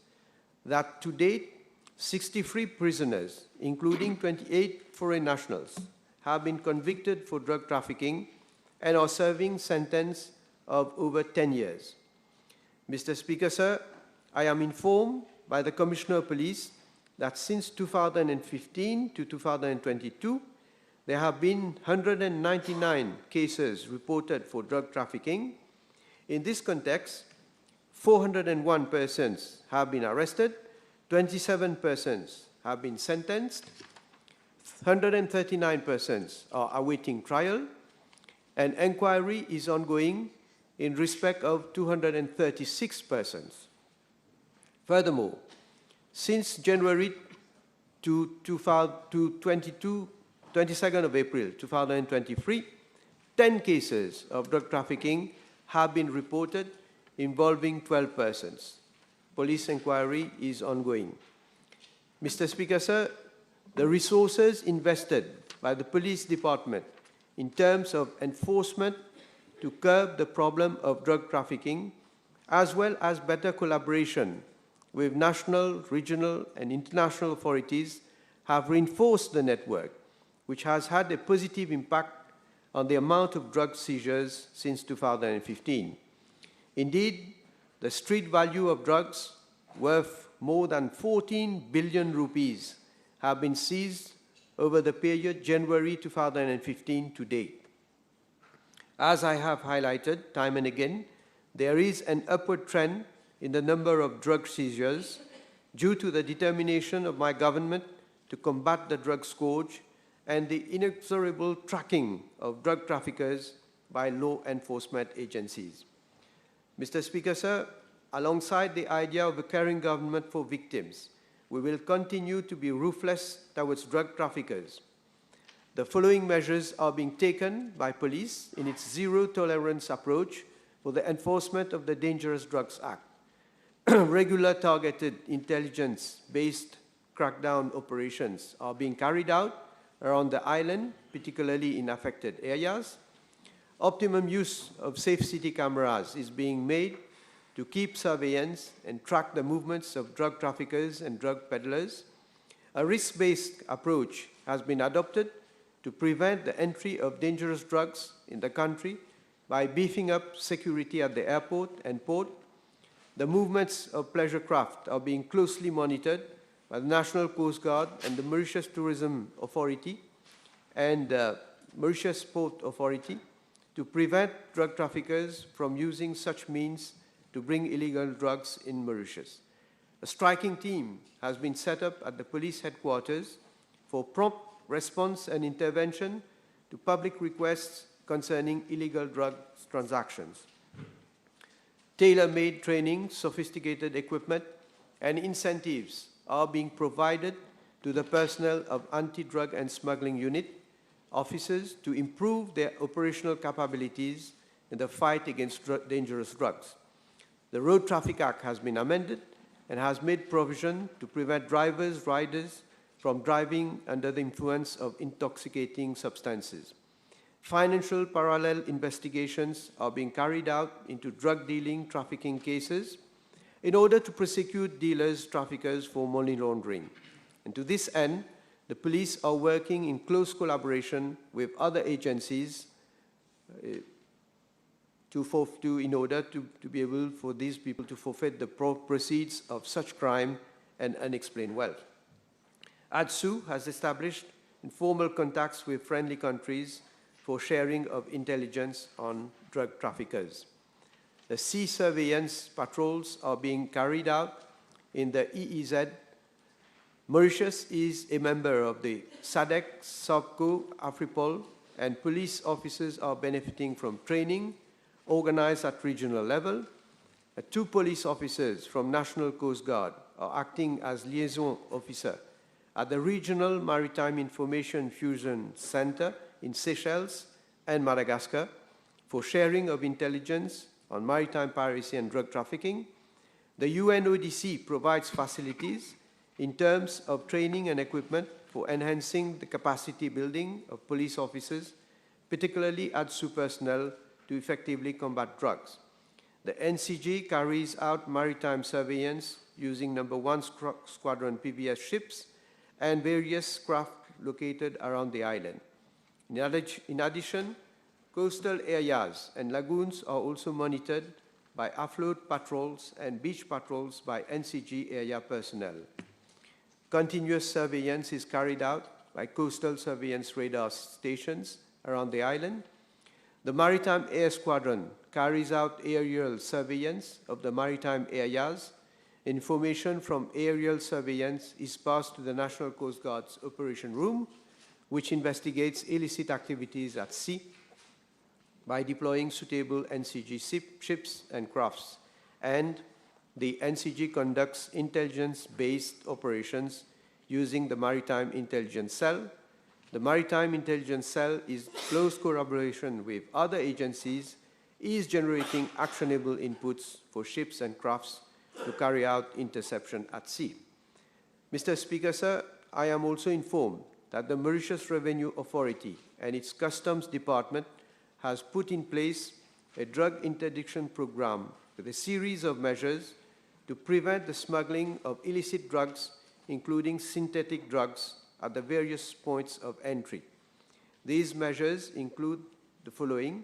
that to date, 63 prisoners, including 28 foreign nationals, have been convicted for drug trafficking and are serving sentence of over 10 years. Mr. Speaker, sir, I am informed by the Commissioner of Police that since 2015 to 2022, there have been 199 cases reported for drug trafficking. In this context, 401 persons have been arrested, 27 persons have been sentenced, 139 persons are awaiting trial, and inquiry is ongoing in respect of 236 persons. Furthermore, since January to 22nd of April 2023, 10 cases of drug trafficking have been reported involving 12 persons. Police inquiry is ongoing. Mr. Speaker, sir, the resources invested by the police department in terms of enforcement to curb the problem of drug trafficking, as well as better collaboration with national, regional, and international authorities, have reinforced the network, which has had a positive impact on the amount of drug seizures since 2015. Indeed, the street value of drugs worth more than 14 billion rupees have been seized over the period January 2015 to date. As I have highlighted time and again, there is an upward trend in the number of drug seizures due to the determination of my government to combat the drug scourge and the inexorable tracking of drug traffickers by law enforcement agencies. Mr. Speaker, sir, alongside the idea of a caring government for victims, we will continue to be ruthless towards drug traffickers. The following measures are being taken by police in its zero-tolerance approach for the enforcement of the Dangerous Drugs Act. Regular targeted intelligence-based crackdown operations are being carried out around the island, particularly in affected areas. Optimum use of safe city cameras is being made to keep surveillance and track the movements of drug traffickers and drug peddlers. A risk-based approach has been adopted to prevent the entry of dangerous drugs in the country by beefing up security at the airport and port. The movements of pleasure craft are being closely monitored by the National Coast Guard and the Mauritius Tourism Authority and Mauritius Port Authority to prevent drug traffickers from using such means to bring illegal drugs in Mauritius. A striking team has been set up at the police headquarters for prompt response and intervention to public requests concerning illegal drug transactions. Tailor-made training, sophisticated equipment, and incentives are being provided to the personnel of Anti-Drug and Smuggling Unit officers to improve their operational capabilities in the fight against dangerous drugs. The Road Traffic Act has been amended and has made provision to prevent riders from driving under the influence of intoxicating substances. Financial parallel investigations are being carried out into drug dealing, trafficking cases in order to prosecute dealers, traffickers for money laundering. And to this end, the police are working in close collaboration with other agencies in order to be able for these people to forfeit the proceeds of such crime and unexplained wealth. ADSU has established informal contacts with friendly countries for sharing of intelligence on drug traffickers. The sea surveillance patrols are being carried out in the EEZ. Mauritius is a member of the SADC, SOPCO, AFRIPOL, and police officers are benefiting from training organized at regional level. 2 police officers from National Coast Guard are acting as liaison officer at the Regional Maritime Information Fusion Center in Seychelles and Madagascar for sharing of intelligence on maritime piracy and drug trafficking. The UNODC provides facilities in terms of training and equipment for enhancing the capacity building of police officers, particularly ADSU personnel, to effectively combat drugs. The NCG carries out maritime surveillance using No. 1 Squadron PBS ships and various craft located around the island. In addition, coastal areas and lagoons are also monitored by afloat patrols and beach patrols by NCG area personnel. Continuous surveillance is carried out by coastal surveillance radar stations around the island. The Maritime Air Squadron carries out aerial surveillance of the maritime areas. Information from aerial surveillance is passed to the National Coast Guard's Operation Room, which investigates illicit activities at sea by deploying suitable NCG ships and crafts. And the NCG conducts intelligence-based operations using the Maritime Intelligence Cell. The Maritime Intelligence Cell is close collaboration with other agencies, is generating actionable inputs for ships and crafts to carry out interception at sea. Mr. Speaker, sir, I am also informed that the Mauritius Revenue Authority and its Customs Department has put in place a drug interdiction program with a series of measures to prevent the smuggling of illicit drugs, including synthetic drugs, at the various points of entry. These measures include the following: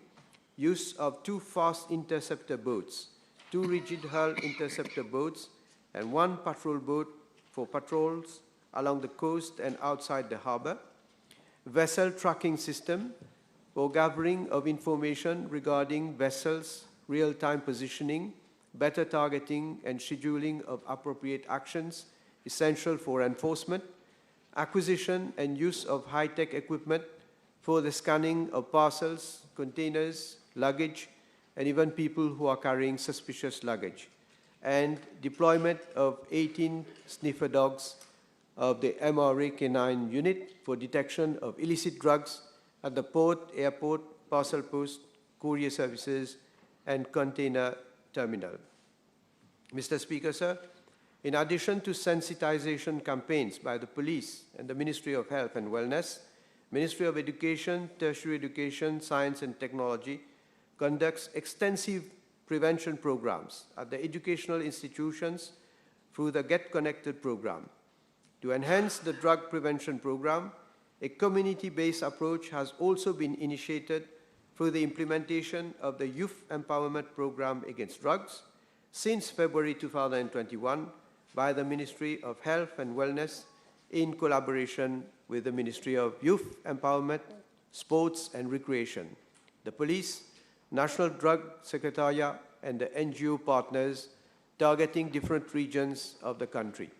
use of 2 fast interceptor boats, 2 rigid hull interceptor boats, and 1 patrol boat for patrols along the coast and outside the harbor, vessel tracking system for gathering of information regarding vessels, real-time positioning, better targeting and scheduling of appropriate actions essential for enforcement, acquisition and use of high-tech equipment for the scanning of parcels, containers, luggage, and even people who are carrying suspicious luggage, and deployment of 18 sniffer dogs of the MRA K9 unit for detection of illicit drugs at the port, airport, parcel post, courier services, and container terminal. Mr. Speaker, sir, in addition to sensitization campaigns by the police and the Ministry of Health and Wellness, Ministry of Education, Tertiary Education, Science and Technology conducts extensive prevention programs at the educational institutions through the Get Connected program. To enhance the drug prevention program, a community-based approach has also been initiated through the implementation of the Youth Empowerment Program Against Drugs since February 2021 by the Ministry of Health and Wellness in collaboration with the Ministry of Youth Empowerment, Sports and Recreation, the police, National Drug Secretariat, and the NGO partners targeting different regions of the country.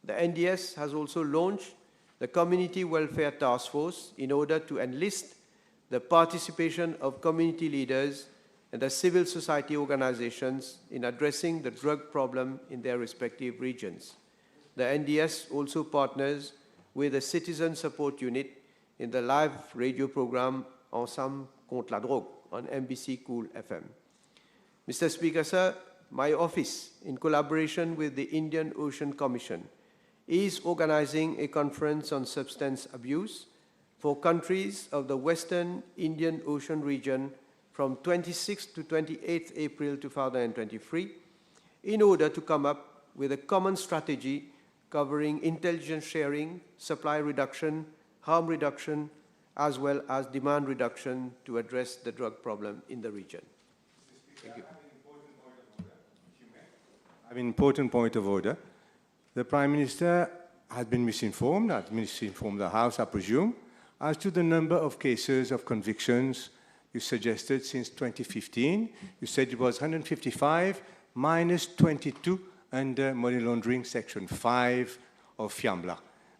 The NDS has also launched the Community Welfare Task Force in order to enlist the participation of community leaders and the civil society organizations in addressing the drug problem in their respective regions. the NDS also partners with a citizen support unit in the live radio program Ensemble contre la drogue on MBC Cool FM. Mr. Speaker, sir, my office, in collaboration with the Indian Ocean Commission, is organizing a conference on substance abuse for countries of the Western Indian Ocean region from 26th to 28th April 2023 in order to come up with a common strategy covering intelligence sharing, supply reduction, harm reduction, as well as demand reduction to address the drug problem in the region. Thank you. I have an important point of order. The Prime Minister has been misinformed the House, I presume, as to the number of cases of convictions you suggested since 2015. You said it was 155 minus 22 under money laundering section 5 of FIAMLA.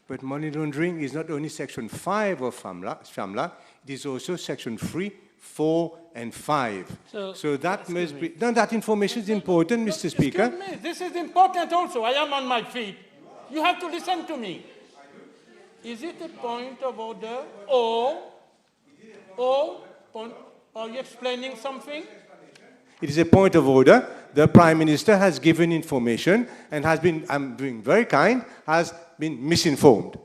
But money laundering is not only section 5 of FIAMLA, it is also section 3, 4, and 5. So that must be... No, that information is important, Mr. Speaker. Excuse me, this is important also. I am on my feet. You have to listen to me. Is it a point of order or are you explaining something? It is a point of order. The Prime Minister has given information and has been, I'm being very kind, has been misinformed.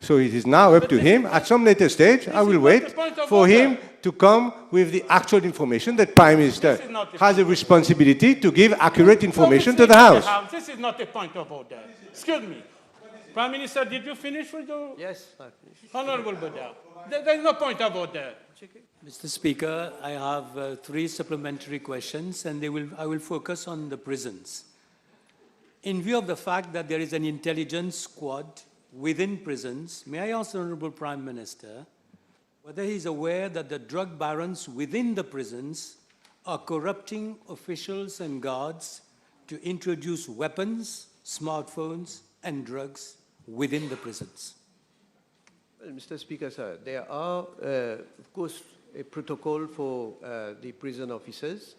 So it is now up to him. At some later stage, I will wait for him to come with the actual information. The Prime Minister has a responsibility to give accurate information to the House. This is not a point of order. Excuse me. Prime Minister, did you finish with your... Yes, I finished. Honorable Boudin, there is no point of order. Mr. Speaker, I have 3 supplementary questions, and I will focus on the prisons. In view of the fact that there is an intelligence squad within prisons, may I ask the Honorable Prime Minister whether he is aware that the drug barons within the prisons are corrupting officials and guards to introduce weapons, smartphones, and drugs within the prisons? Well, Mr. Speaker, sir, there are, of course, a protocol for the prison officers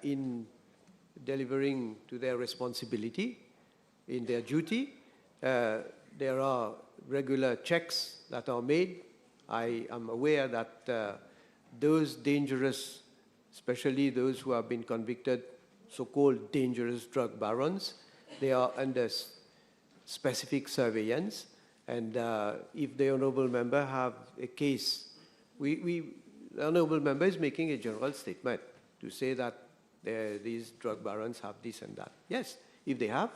in delivering to their responsibility in their duty. There are regular checks that are made. I am aware that those dangerous, especially those who have been convicted, so-called dangerous drug barons, they are under specific surveillance. And if the Honourable Member have a case, the Honourable Member is making a general statement to say that these drug barons have this and that. Yes, if they have,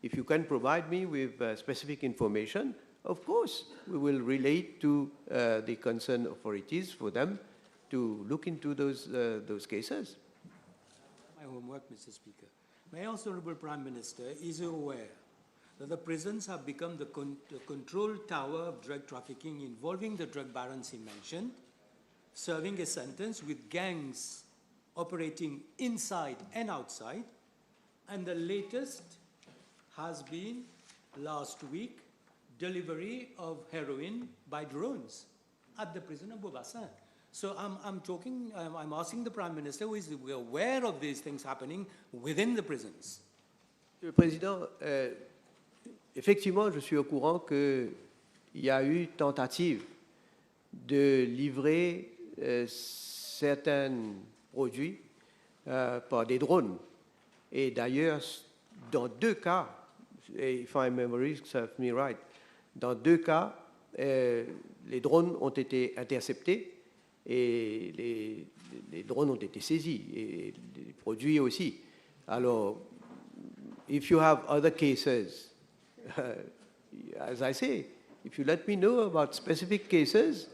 if you can provide me with specific information, of course, we will relate to the concerned authorities for them to look into those cases. My homework, Mr. Speaker. May I ask the Honourable Prime Minister, is he aware that the prisons have become the control tower of drug trafficking involving the drug barons he mentioned, serving a sentence with gangs operating inside and outside, and the latest has been, last week, delivery of heroin by drones at the prison of Beaubassin. So I'm asking the Prime Minister, who is aware of these things happening within the prisons. Monsieur le Président, effectivement, je suis au courant qu'il y a eu tentative de livrer certains produits par des drones. Et d'ailleurs, dans 2 cas, if my memory serves me right, dans 2 cas, les drones ont été interceptés et les drones ont été saisis, et les produits aussi. Alors, if you have other cases, as I say, if you let me know about specific cases,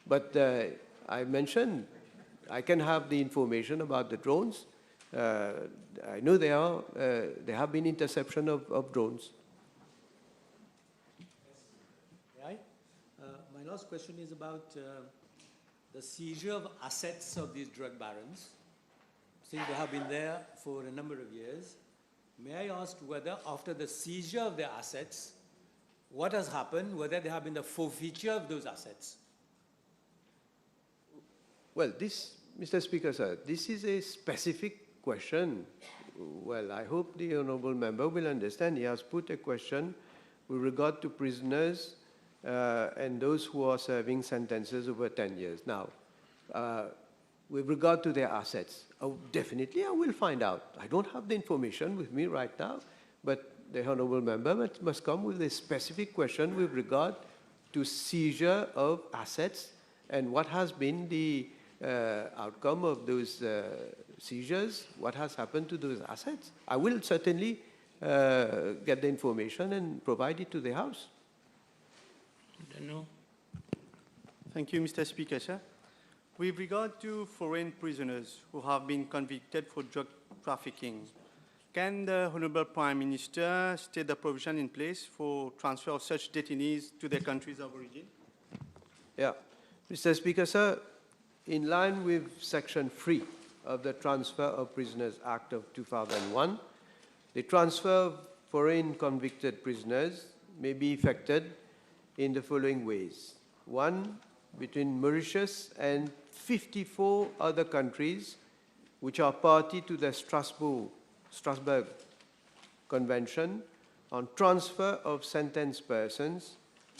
but I mentioned I can have the information about the drones. I know there have been interception of drones. My last question is about the seizure of assets of these drug barons. Since they have been there for a number of years, may I ask whether after the seizure of their assets, what has happened, whether there have been the forfeiture of those assets? Well, this, Mr. Speaker, sir, this is a specific question well, I hope the honorable member will understand. He has put a question with regard to prisoners and those who are serving sentences over 10 years. Now, with regard to their assets, definitely I will find out. I don't have the information with me right now, but the honorable member must come with a specific question with regard to seizure of assets and what has been the outcome of those seizures, what has happened to those assets. I will certainly get the information and provide it to the House. Thank you, Mr. Speaker, sir. With regard to foreign prisoners who have been convicted for drug trafficking, can the Honorable Prime Minister state the provision in place for transfer of such detainees to their countries of origin? Yeah. Mr. Speaker, sir, in line with Section 3 of the Transfer of Prisoners Act of 2001, the transfer of foreign convicted prisoners may be effected in the following ways. One, between Mauritius and 54 other countries which are party to the Strasbourg Convention on transfer of sentenced persons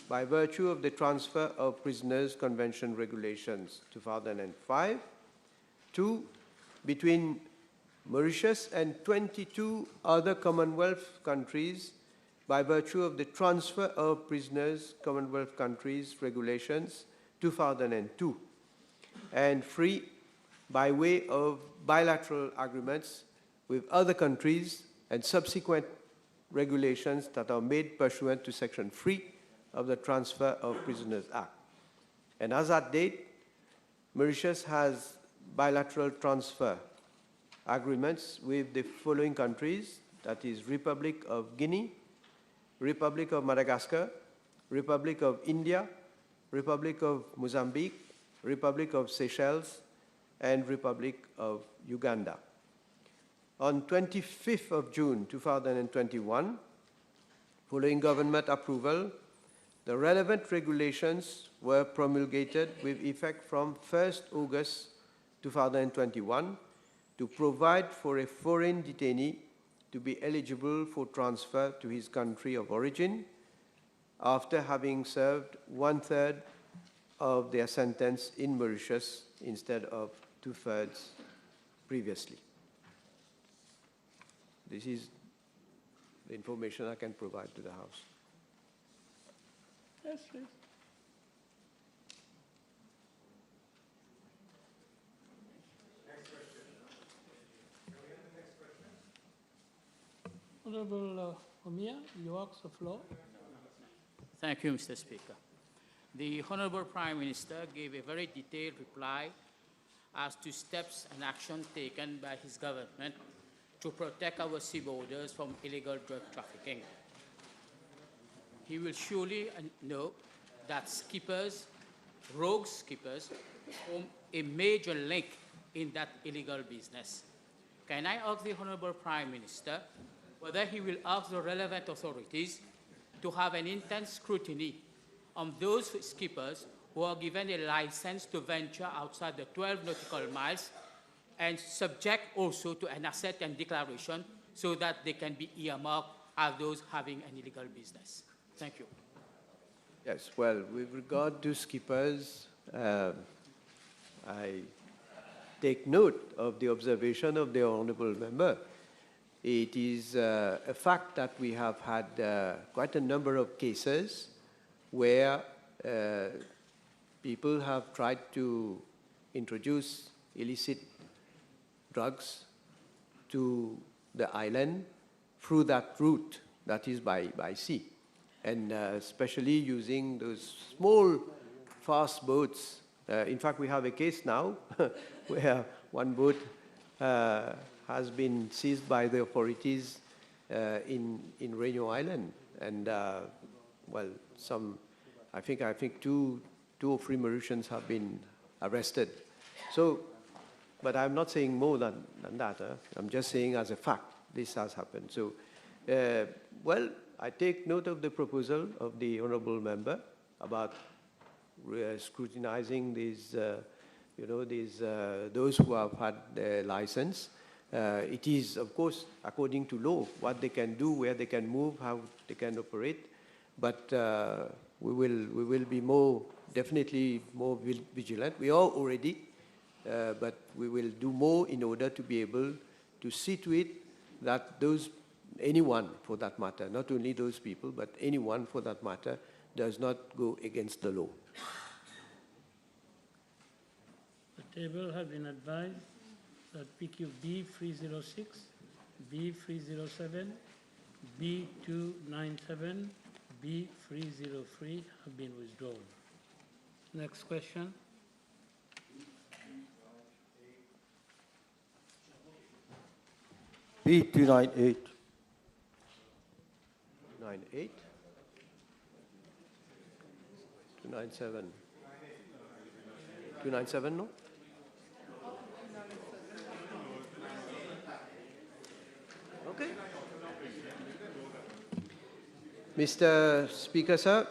by virtue of the Transfer of Prisoners Convention Regulations 2005. Two, between Mauritius and 22 other Commonwealth countries by virtue of the Transfer of Prisoners Commonwealth Countries Regulations 2002. And three, by way of bilateral agreements with other countries and subsequent regulations that are made pursuant to Section 3 of the Transfer of Prisoners Act. And as at date, Mauritius has bilateral transfer agreements with the following countries, that is Republic of Guinea, Republic of Madagascar, Republic of India, Republic of Mozambique, Republic of Seychelles, and Republic of Uganda. On 25th of June 2021, following government approval, the relevant regulations were promulgated with effect from 1st August 2021 to provide for a foreign detainee to be eligible for transfer to his country of origin after having served 1/3 of their sentence in Mauritius instead of 2/3 previously. This is the information I can provide to the House. Yes, please. Honorable Omia, you ask the floor. Thank you, Mr. Speaker. The Honorable Prime Minister gave a very detailed reply as to steps and action taken by his government to protect our sea borders from illegal drug trafficking. He will surely know that skippers, rogue skippers, form a major link in that illegal business. Can I ask the Honorable Prime Minister whether he will ask the relevant authorities to have an intense scrutiny on those skippers who are given a license to venture outside the 12 nautical miles and subject also to an asset and declaration so that they can be earmarked as those having an illegal business. Thank you. Yes, well, with regard to skippers, I take note of the observation of the honorable member. It is a fact that we have had quite a number of cases where people have tried to introduce illicit drugs to the island through that route, that is by sea, and especially using those small, fast boats. In fact, we have a case now where one boat has been seized by the authorities in Réunion Island, and well, I think two or three Mauritians have been arrested. So, but I'm not saying more than that. I'm just saying as a fact, this has happened. So, well, I take note of the proposal of the honourable member about scrutinizing these, those who have had their license. It is, of course, according to law, what they can do, where they can move, how they can operate. But we will be definitely more vigilant. We are already, but we will do more in order to be able to see to it that anyone for that matter, not only those people, but anyone for that matter, does not go against the law. The table has been advised that PQ B306, B307, B297, B303 have been withdrawn. Next question. B298. 98, 297. 297, no? Okay. Mr. Speaker, sir,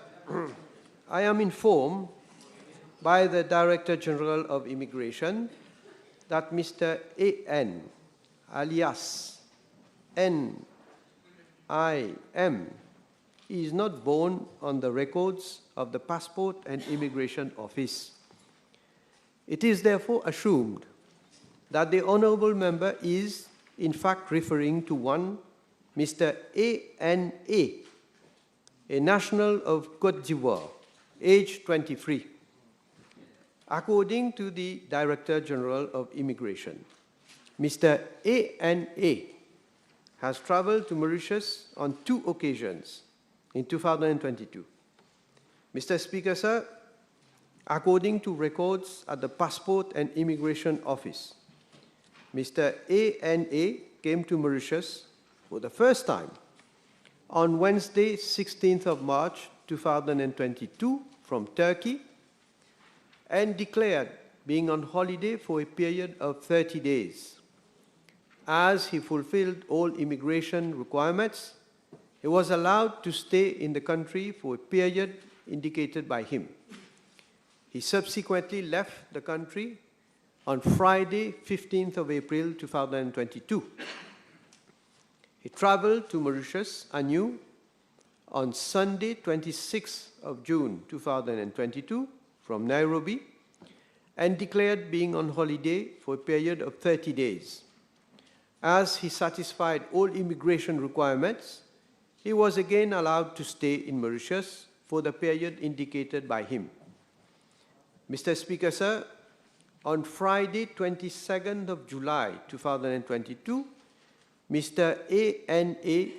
I am informed by the Director General of Immigration that Mr. A.N. alias N.I.M. is not born on the records of the Passport and Immigration Office. It is therefore assumed that the Honourable Member is in fact referring to one Mr. A.N.A., a national of Côte d'Ivoire, age 23. According to the Director General of Immigration, Mr. A.N.A. has travelled to Mauritius on 2 occasions in 2022. Mr. Speaker, sir, according to records at the Passport and Immigration Office, Mr. A.N.A. came to Mauritius for the first time on Wednesday, 16th of March 2022 from Turkey, and declared being on holiday for a period of 30 days. As he fulfilled all immigration requirements, he was allowed to stay in the country for a period indicated by him. He subsequently left the country on Friday, 15th of April 2022. He traveled to Mauritius anew on Sunday, 26th of June 2022 from Nairobi, and declared being on holiday for a period of 30 days. As he satisfied all immigration requirements, he was again allowed to stay in Mauritius for the period indicated by him. Mr. Speaker, sir, on Friday, 22nd of July 2022, Mr. A.N.A.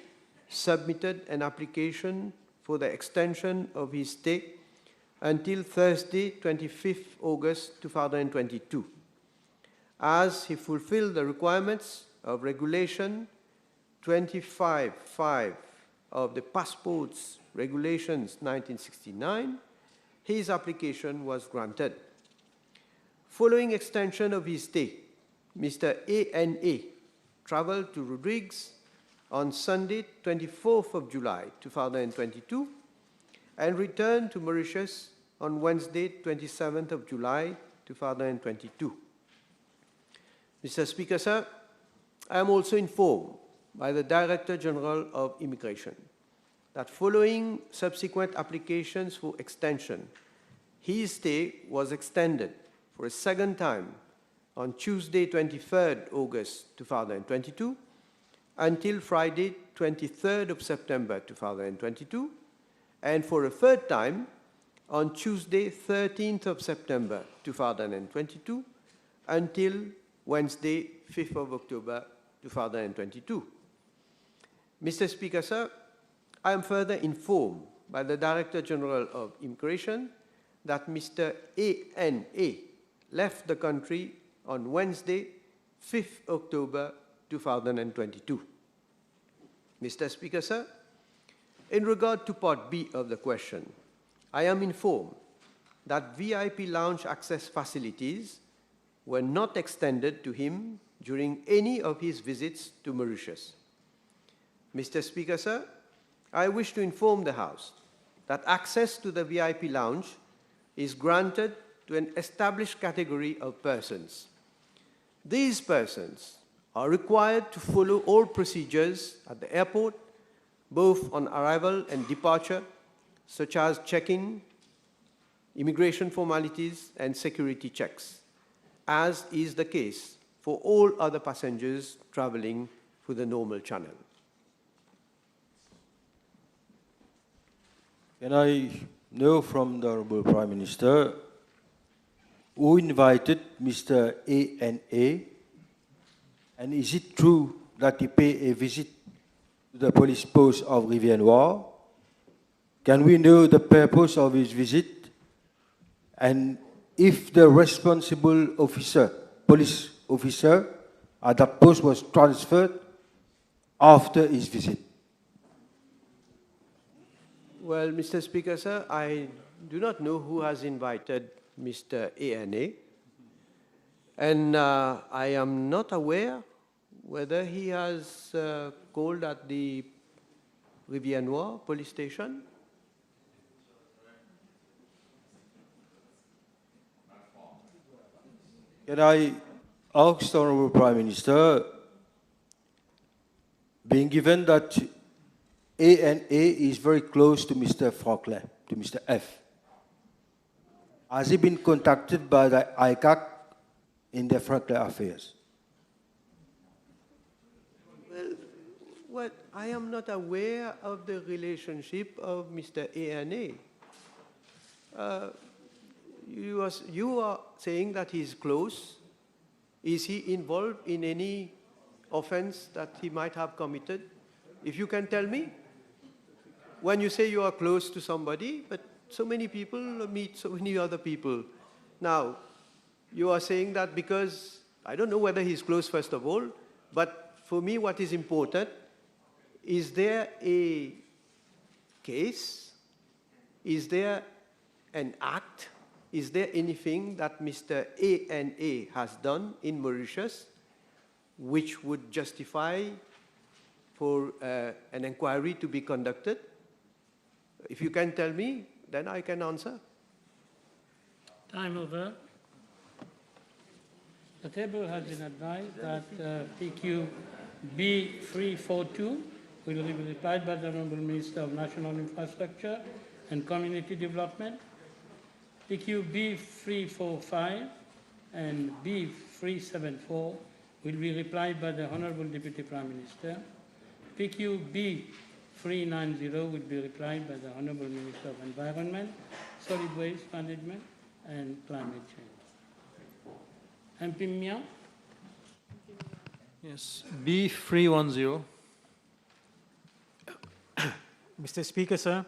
submitted an application for the extension of his stay until Thursday, 25th August 2022. As he fulfilled the requirements of Regulation 25(5) of the Passports Regulations 1969, his application was granted. Following extension of his stay, Mr. A.N.A. traveled to Rodrigues on Sunday, 24th of July 2022, and returned to Mauritius on Wednesday, 27th of July 2022. Mr. Speaker, sir, I am also informed by the Director General of Immigration that following subsequent applications for extension, his stay was extended for a second time on Tuesday, 23rd August 2022 until Friday, 23rd of September 2022, and for a third time on Tuesday, 13th of September 2022 until Wednesday, 5th of October 2022. Mr. Speaker, sir, I am further informed by the Director General of Immigration that Mr. A.N.A. left the country on Wednesday, 5th October 2022. Mr. Speaker, sir, in regard to Part B of the question, I am informed that VIP lounge access facilities were not extended to him during any of his visits to Mauritius. Mr. Speaker, sir, I wish to inform the House that access to the VIP lounge is granted to an established category of persons. These persons are required to follow all procedures at the airport, both on arrival and departure, such as check-in, immigration formalities, and security checks, as is the case for all other passengers traveling through the normal channel. Can I know from the Honorable Prime Minister who invited Mr. A, and is it true that he paid a visit to the police post of Rivière-Noire? Can we know the purpose of his visit? And if the responsible officer, police officer at that post was transferred after his visit? Well, Mr. Speaker, sir, I do not know who has invited Mr. A. And I am not aware whether he has called at the Rivière-Noire police station. Can I ask the Honorable Prime Minister, being given that A is very close to Mr. Franklin, to Mr. F, has he been contacted by the ICAC in the Franklin affairs? Well, I am not aware of the relationship of Mr. A. You are saying that he's close. Is he involved in any offense that he might have committed? If you can tell me. When you say you are close to somebody, but so many people meet so many other people. Now, you are saying that because, I don't know whether he's close first of all, but for me what is important, is there a case? Is there an act? Is there anything that Mr. A has done in Mauritius which would justify for an inquiry to be conducted? If you can tell me, then I can answer. Time over. The table has been advised that PQ B342 will be replied by the Honourable Minister of National Infrastructure and Community Development. PQ B345 and B374 will be replied by the Honourable Deputy Prime Minister. PQ B390 will be replied by the Honourable Minister of Environment, Solid Waste Management and Climate Change. MP Mian? Yes, B310. Mr. Speaker, sir,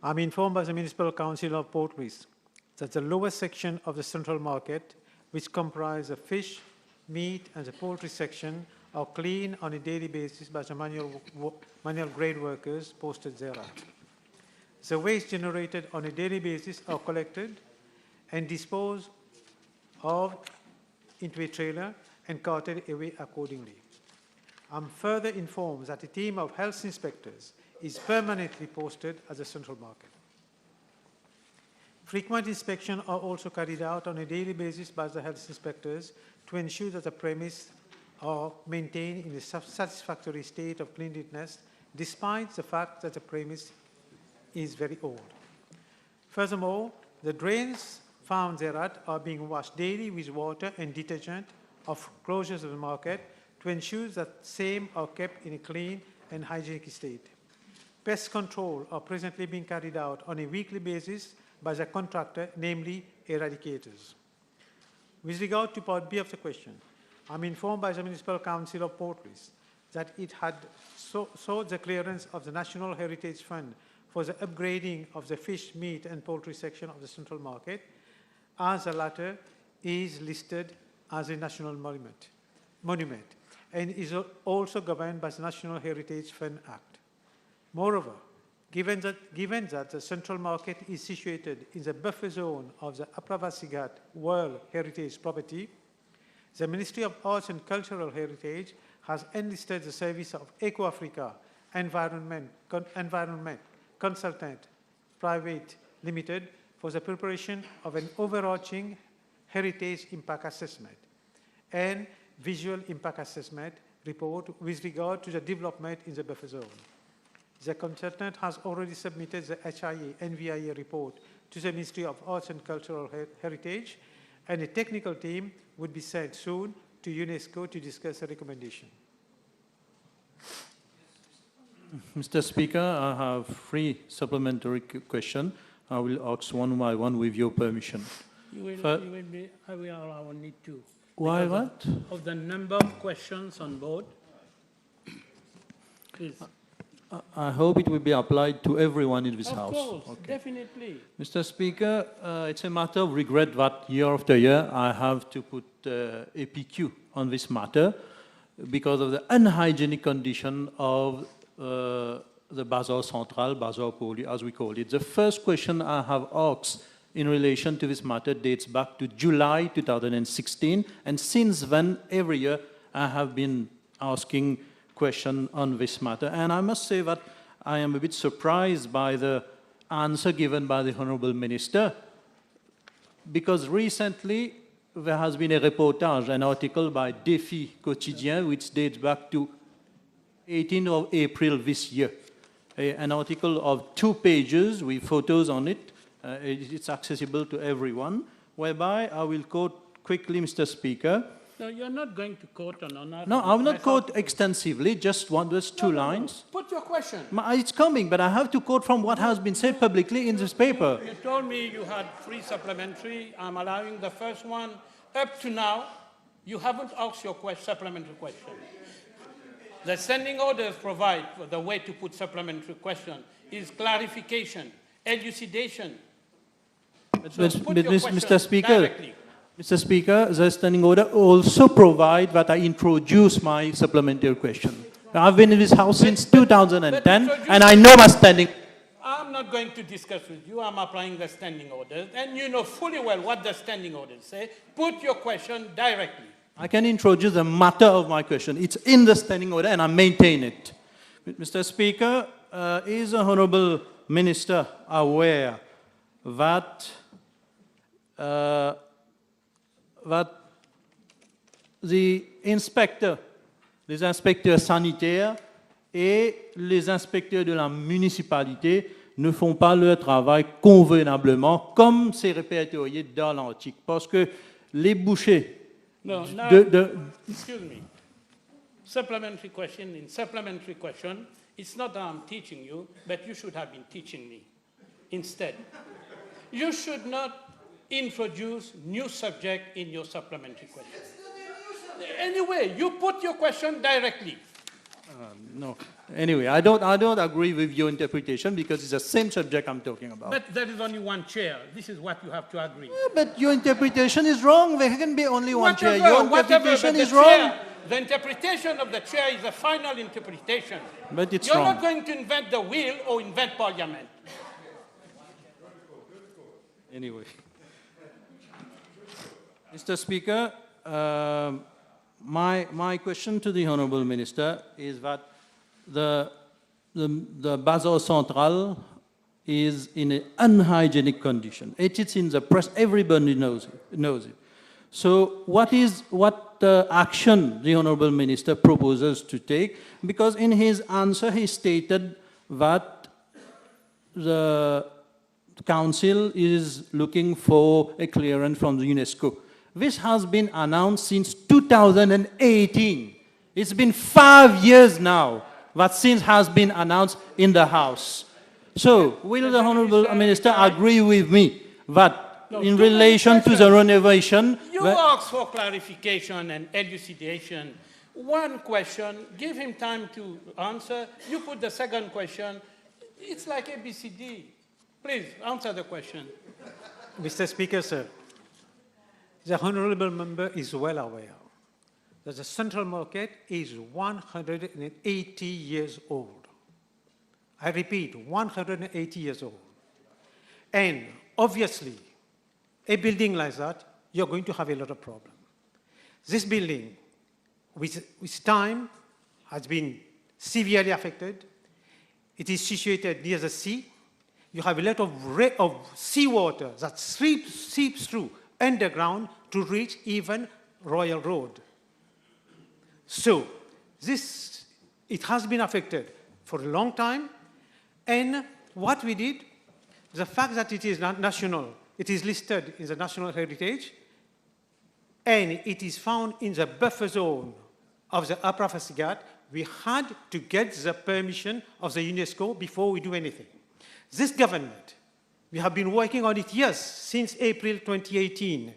I'm informed by the Municipal Council of Port Louis that the lower section of the central market, which comprises the fish, meat, and the poultry section, are cleaned on a daily basis by the manual grade workers posted thereat. The waste generated on a daily basis are collected and disposed of into a trailer and carted away accordingly. I'm further informed that a team of health inspectors is permanently posted at the central market. Frequent inspections are also carried out on a daily basis by the health inspectors to ensure that the premises are maintained in a satisfactory state of cleanliness, despite the fact that the premise is very old. Furthermore, the drains found thereat are being washed daily with water and detergent of closures of the market to ensure that same are kept in a clean and hygienic state. Pest control are presently being carried out on a weekly basis by the contractor, namely eradicators. With regard to part B of the question, I'm informed by the Municipal Council of Port Louis that it had sought the clearance of the National Heritage Fund for the upgrading of the fish, meat, and poultry section of the central market, as the latter is listed as a national monument and is also governed by the National Heritage Fund Act. Moreover, given that the central market is situated in the buffer zone of the Apravasigat World Heritage Property, the Ministry of Arts and Cultural Heritage has enlisted the service of Eco-Africa Environment Consultant Private Limited for the preparation of an overarching heritage impact assessment and visual impact assessment report with regard to the development in the buffer zone. The consultant has already submitted the HIA NVIA report to the Ministry of Arts and Cultural Heritage, and a technical team would be sent soon to UNESCO to discuss the recommendation. Mr. Speaker, I have 3 supplementary questions. I will ask one by one with your permission. I will allow only 2. Why Because what? Of the number of questions on board. Please. I hope it will be applied to everyone in this House. Of course, definitely. Mr. Speaker, it's a matter of regret that year after year I have to put a PQ on this matter because of the unhygienic condition of the Bazar Central, Bazar Poli, as we call it. The first question I have asked in relation to this matter dates back to July 2016, and since then, every year, I have been asking questions on this matter. And I must say that I am a bit surprised by the answer given by the Honourable Minister, because recently there has been a reportage, an article by Défi Quotidien, which dates back to 18th of April this year. An article of 2 pages with photos on it. It's accessible to everyone, whereby I will quote quickly, Mr. Speaker. No, you're not going to quote on honor. No, I will not quote extensively, just 2 lines. Put your question. It's coming, but I have to quote from what has been said publicly in this paper. You told me you had 3 supplementary. I'm allowing the first one. Up to now, you haven't asked your supplementary question. The standing orders provide for the way to put supplementary question is clarification, elucidation. So put your question Mr. Speaker, directly. Mr. Speaker, the standing order also provide that I introduce my supplementary question. I've been in this House since 2010, and I know my standing. I'm not going to discuss with you. I'm applying the standing orders, and you know fully well what the standing orders say. Put your question directly. I can introduce the matter of my question. It's in the standing order, and I maintain it. Mr. Speaker, is the Honourable Minister aware that that the inspecteurs, les inspecteurs sanitaires et les inspecteurs de la municipalité ne font pas leur travail convenablement, comme c'est répertorié dans l'article? Parce que les bouchers No, now, excuse me. Supplementary question, in supplementary question, it's not that I'm teaching you, but you should have been teaching me instead. You should not introduce new subject in your supplementary question. Anyway, you put your question directly. No. Anyway, I don't agree with your interpretation because it's the same subject I'm talking about. But there is only one chair. This is what you have to agree. Yeah, but your interpretation is wrong. There can be only one chair. Whatever, Your interpretation but is wrong. The interpretation of the chair is the final interpretation. But it's You're wrong. not going to invent the wheel or invent parliament. Anyway. Mr. Speaker, my question to the Honourable Minister is that the Bazar Central is in an unhygienic condition. It's in the press, everybody knows it. So what action the Honourable Minister proposes to take? Because in his answer he stated that the Council is looking for a clearance from the UNESCO. This has been announced since 2018. It's been 5 years now that since has been announced in the House. So, will the Honourable Minister agree with me that in relation to the renovation... You ask for clarification and elucidation. One question, give him time to answer. You put the second question. It's like ABCD. Please, answer the question. Mr. Speaker, sir, the honourable member is well aware that the central market is 180 years old. I repeat, 180 years old. And obviously, a building like that, you're going to have a lot of problems. This building, with time, has been severely affected. It is situated near the sea. You have a lot of seawater that seeps through underground to reach even Royal Road. So it has been affected for a long time. And what we did, the fact that it is national, it is listed in the National Heritage, and it is found in the buffer zone of the Upper Fasigat, we had to get the permission of the UNESCO before we do anything. This government, we have been working on it, yes, since April 2018,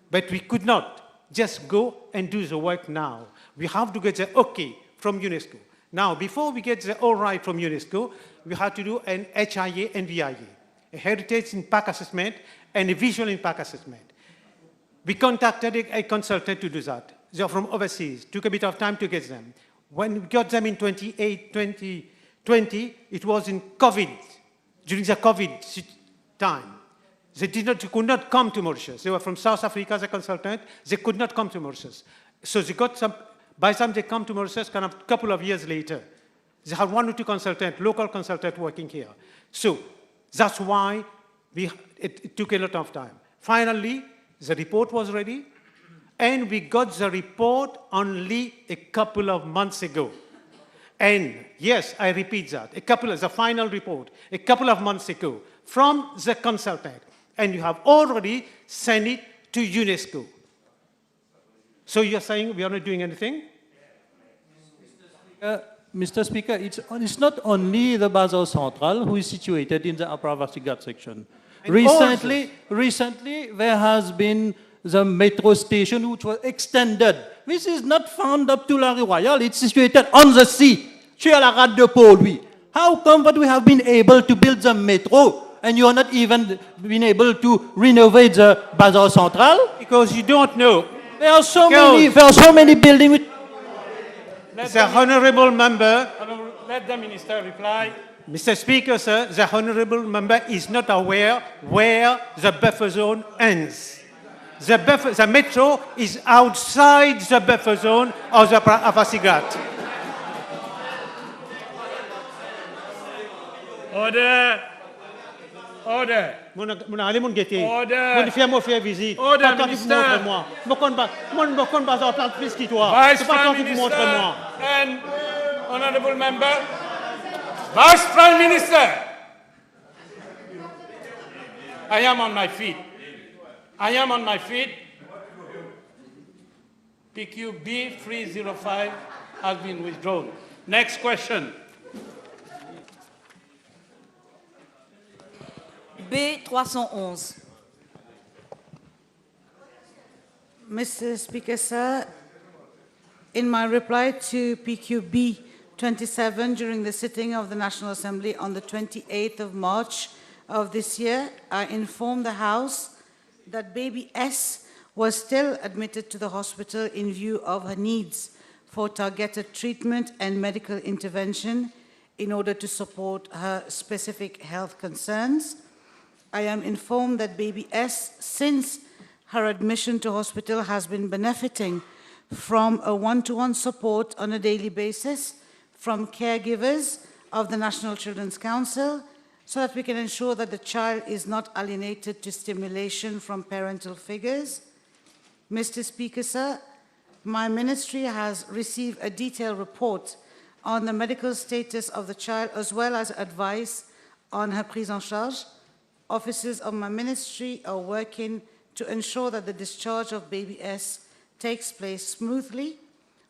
but we could not just go and do the work now. We have to get the okay from UNESCO. Now, before we get the all right from UNESCO, we have to do an HIA and VIA, a heritage impact assessment and a visual impact assessment. We contacted a consultant to do that. They are from overseas. Took a bit of time to get them. When we got them in 2020, it was in COVID, during the COVID time. They could not come to Mauritius. They were from South Africa as a consultant. They could not come to Mauritius. So they got some, by the time they come to Mauritius, kind of a couple of years later, they had 1 or 2 consultants, local consultants working here. So that's why it took a lot of time. Finally, the report was ready, and we got the report only a couple of months ago. And yes, I repeat that, the final report, a couple of months ago from the consultant. And you have already sent it to UNESCO. So you're saying we are not doing anything? Mr. Speaker, it's not only the Bazar Central who is situated in the Upper Fasigat section. Recently, there has been the metro station which was extended. This is not found up to La Royale. It's situated on the sea, sur la rade de Pau-Louis. How come that we have been able to build the metro and you are not even been able to renovate the Bazar Central? Because you don't know. There are so many buildings. The honourable member. Let the minister reply. Mr. Speaker, sir, the honourable member is not aware where the buffer zone ends. The metro is outside the buffer zone of the Fasigat. Order. Order. Order. Visite. Order, minister. Vice Prime Minister and honourable member. Vice Prime Minister. I am on my feet. I am on my feet. PQ B305 has been withdrawn. Next question. B311. Mr. Speaker, sir, in my reply to PQB 27 during the sitting of the National Assembly on the 28th of March of this year, I informed the House that baby S was still admitted to the hospital in view of her needs for targeted treatment and medical intervention in order to support her specific health concerns. I am informed that baby S, since her admission to hospital, has been benefiting from a one-to-one support on a daily basis from caregivers of the National Children's Council, so that we can ensure that the child is not alienated to stimulation from parental figures. Mr. Speaker, sir, my ministry has received a detailed report on the medical status of the child, as well as advice on her prise en charge. Officers of my ministry are working to ensure that the discharge of baby S takes place smoothly.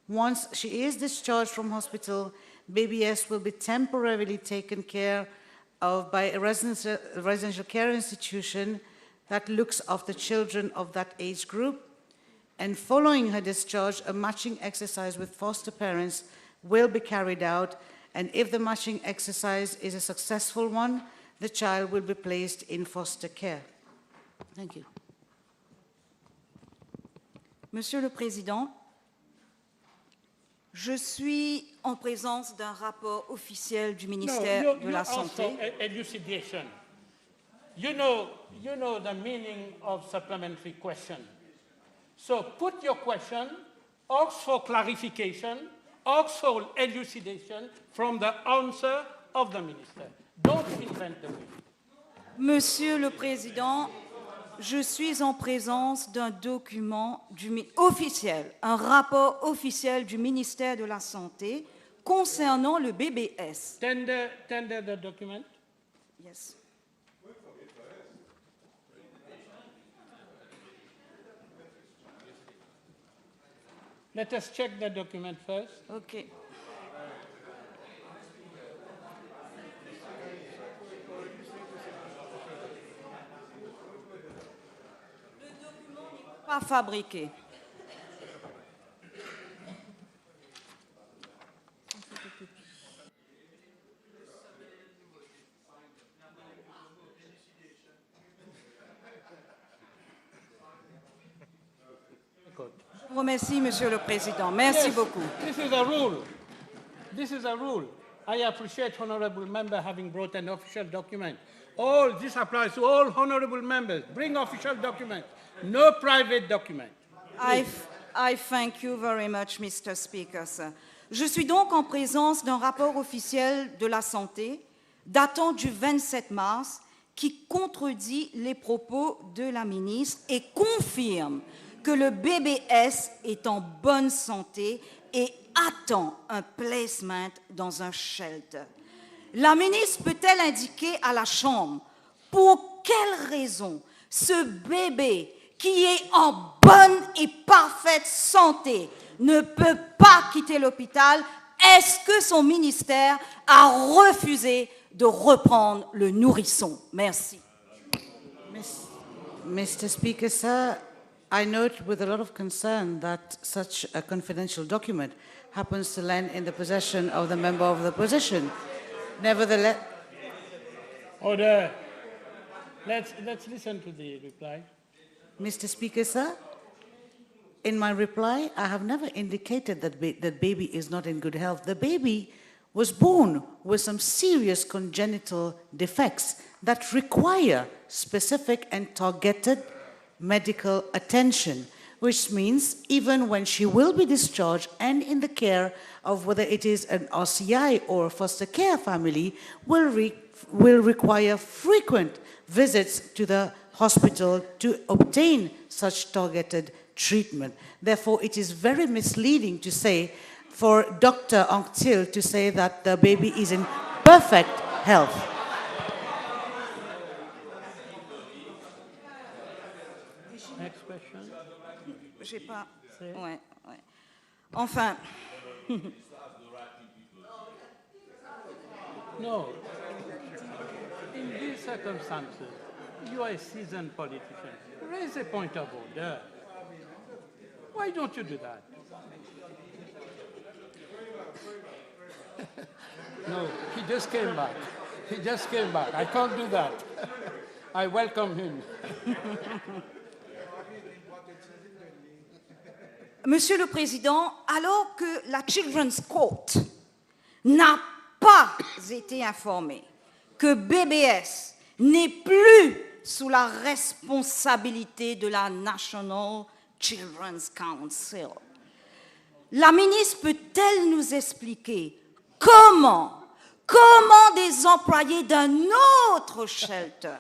Once she is discharged from hospital, baby S will be temporarily taken care of by a residential care institution that looks after children of that age group. And following her discharge, a matching exercise with foster parents will be carried out. And if the matching exercise is a successful one, the child will be placed in foster care. Thank you. Monsieur le Président, je suis en présence d'un rapport officiel du ministère de la Santé. Elucidation. You know the meaning of supplementary question. So put your question, ask for clarification, ask for elucidation from the answer of the minister. Don't invent the wheel. Monsieur le Président, Je suis en présence d'un document officiel, un rapport officiel du ministère de la Santé concernant le BBS. Tender the document. Yes. Let us check the document first. OK. Le document n'est pas fabriqué. Je vous remercie, Monsieur le Président. Merci Yes, beaucoup. This is a rule. This is a rule. I appreciate honorable member having brought an official document. All this applies to all honorable members. Bring official document, no private document. I thank you very much, Mr. Speaker, sir. Je suis donc en présence d'un rapport officiel de la santé datant du 27 mars qui contredit les propos de la ministre et confirme que le BBS est en bonne santé et attend un placement dans un shelter. La ministre peut-elle indiquer à la Chambre pour quelle raison ce bébé qui est en bonne et parfaite santé ne peut pas quitter l'hôpital? Est-ce que son ministère a refusé de reprendre le nourrisson? Merci. Mr. Speaker, sir, I note with a lot of concern that such a confidential document happens to land in the possession of the member of the opposition. Nevertheless... Order. Let's listen to the reply. Mr. Speaker, sir, in my reply, I have never indicated that that baby is not in good health. The baby was born with some serious congenital defects that require specific and targeted medical attention, which means even when she will be discharged and in the care of whether it is an RCI or a foster care family, will require frequent visits to the hospital to obtain such targeted treatment. Therefore, it is very misleading to say, for Dr. Anctil to say that the baby is in perfect health. Next question. J'ai pas... Ouais. Enfin... No. In these circumstances, you are a seasoned politician. Raise a point of order. Why don't you do that? No, he just came back. He just came back. I can't do that. I welcome him. Monsieur le Président, alors que la Children's Court n'a pas été informée que BBS n'est plus sous la responsabilité de la National Children's Council, la ministre peut-elle nous expliquer comment des employés d'un autre shelter,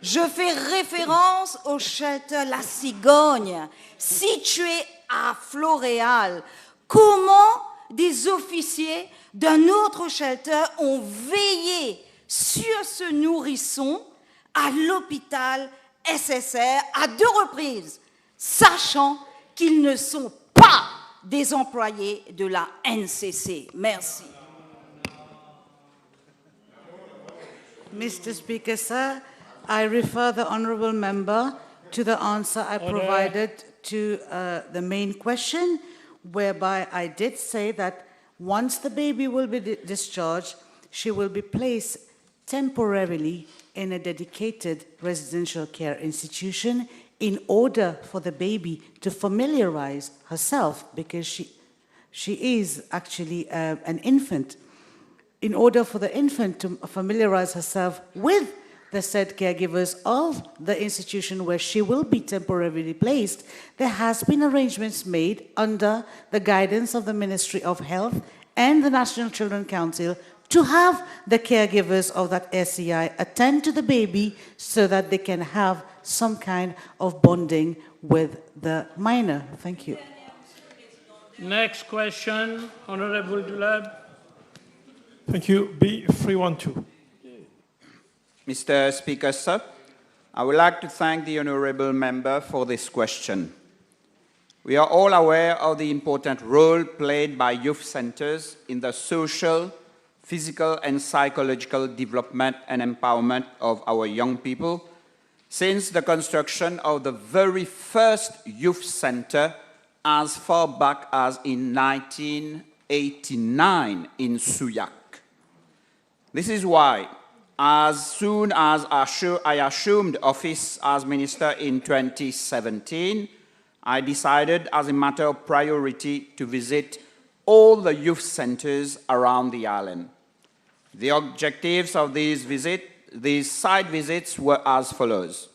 je fais référence au shelter La Cigogne, situé à Floréal, comment des officiers d'un autre shelter ont veillé sur ce nourrisson à l'hôpital SSR à 2 reprises, sachant qu'ils ne sont pas des employés de la NCC. Merci. Mr. Speaker, sir, I refer the honourable member to the answer I provided to the main question, whereby I did say that once the baby will be discharged, she will be placed temporarily in a dedicated residential care institution in order for the baby to familiarize herself, because she is actually an infant. In order for the infant to familiarize herself with the said caregivers of the institution where she will be temporarily placed, there has been arrangements made under the guidance of the Ministry of Health and the National Children's Council to have the caregivers of that SCI attend to the baby so that they can have some kind of bonding with the minor. Thank you. Next question, Honorable Dulab. Thank you. B312. Mr. Speaker, sir, I would like to thank the honourable member for this question. We are all aware of the important role played by youth centres in the social, physical and psychological development and empowerment of our young people since the construction of the very first youth centre as far back as in 1989 in Souillac. This is why, as soon as I assumed office as minister in 2017, I decided as a matter of priority to visit all the youth centres around the island. The objectives of these site visits were as follows.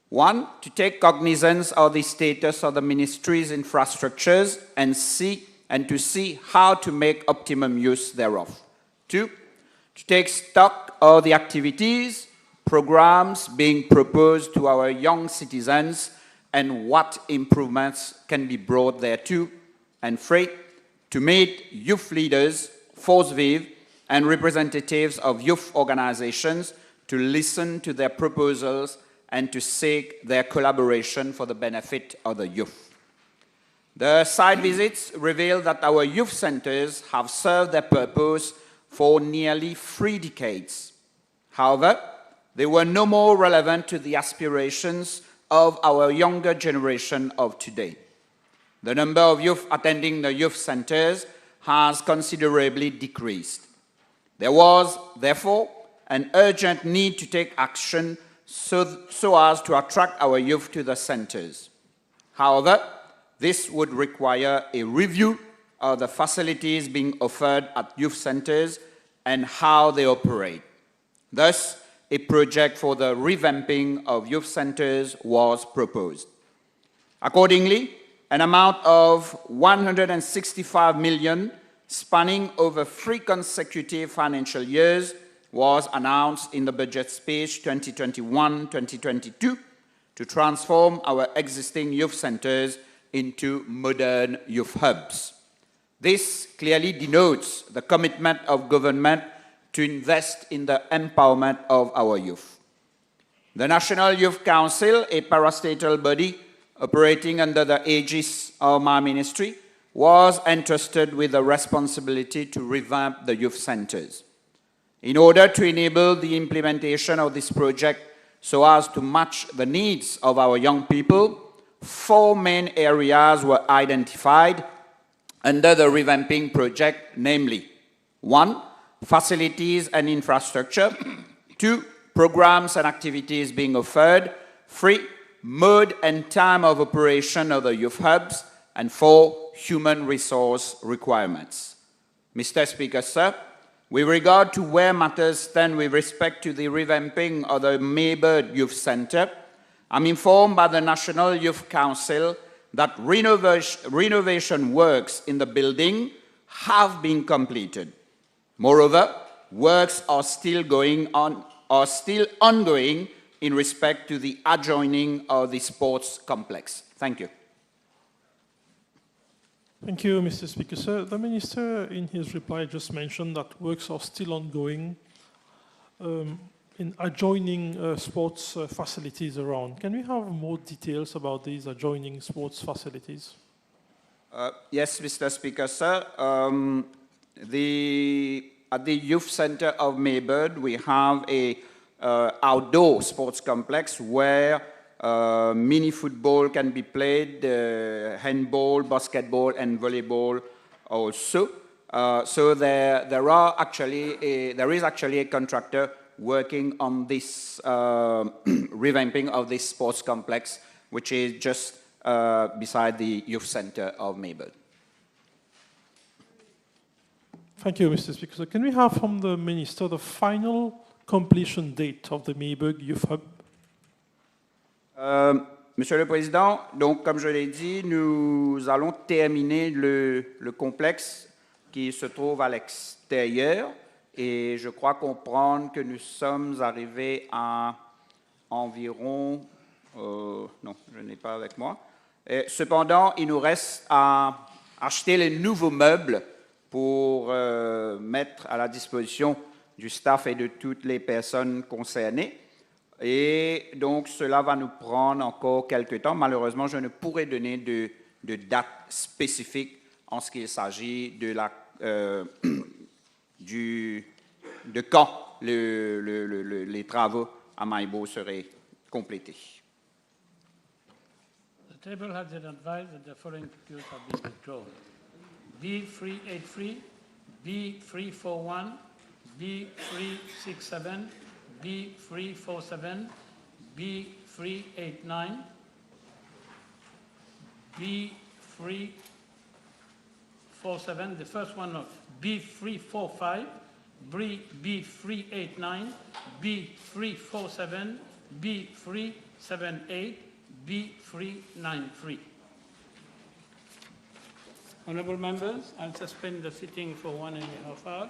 1, to take cognizance of the status of the ministry's infrastructures and to see how to make optimum use thereof. 2, to take stock of the activities, programs being proposed to our young citizens and what improvements can be brought thereto. And 3, to meet youth leaders, force vive, and representatives of youth organizations to listen to their proposals and to seek their collaboration for the benefit of the youth. The site visits reveal that our youth centers have served their purpose for nearly 3 decades. However, they were no more relevant to the aspirations of our younger generation of today. The number of youth attending the youth centers has considerably decreased. There was, therefore, an urgent need to take action so as to attract our youth to the centers. However, this would require a review of the facilities being offered at youth centers and how they operate. Thus, a project for the revamping of youth centers was proposed. Accordingly, an amount of 165 million spanning over 3 consecutive financial years was announced in the budget speech 2021-2022 to transform our existing youth centers into modern youth hubs. This clearly denotes the commitment of government to invest in the empowerment of our youth. The National Youth Council, a parastatal body operating under the aegis of my ministry, was entrusted with the responsibility to revamp the youth centers. In order to enable the implementation of this project so as to match the needs of our young people, 4 main areas were identified under the revamping project, namely 1, facilities and infrastructure, 2, programs and activities being offered, 3, mode and time of operation of the youth hubs, and 4, human resource requirements. Mr. Speaker, sir, with regard to where matters stand with respect to the revamping of the Maybird Youth Center, I'm informed by the National Youth Council that renovation works in the building have been completed. Moreover, works are still ongoing in respect to the adjoining of the sports complex. Thank you. Thank you, Mr. Speaker. Sir, the Minister, in his reply, just mentioned that works are still ongoing in adjoining sports facilities around. Can we have more details about these adjoining sports facilities? Yes, Mr. Speaker, sir. At the Youth Center of Maybird, we have a outdoor sports complex where mini football can be played, handball, basketball, and volleyball also. So there is actually a contractor working on this revamping of this sports complex, which is just beside the Youth Center of Maybird. Thank you, Mr. Speaker. So can we have from the Minister the final completion date of the Maybird Youth Hub? Monsieur le Président, donc comme je l'ai dit, nous allons terminer le complexe qui se trouve à l'extérieur et je crois comprendre que nous sommes arrivés à environ... non, je n'ai pas avec moi. Cependant, il nous reste à acheter les nouveaux meubles pour mettre à la disposition du staff et de toutes les personnes concernées. Et donc, cela va nous prendre encore quelques temps. Malheureusement, je ne pourrai donner de date spécifique en ce qu'il s'agit de quand les travaux à Maïbo seraient complétés. The table has been advised that the following PQs have been withdrawn. B383, B341, B367, B347, B389, B347, the first one of B345, B389, B347, B378, B393. Honourable members, I'll suspend the sitting for 1.5 hours.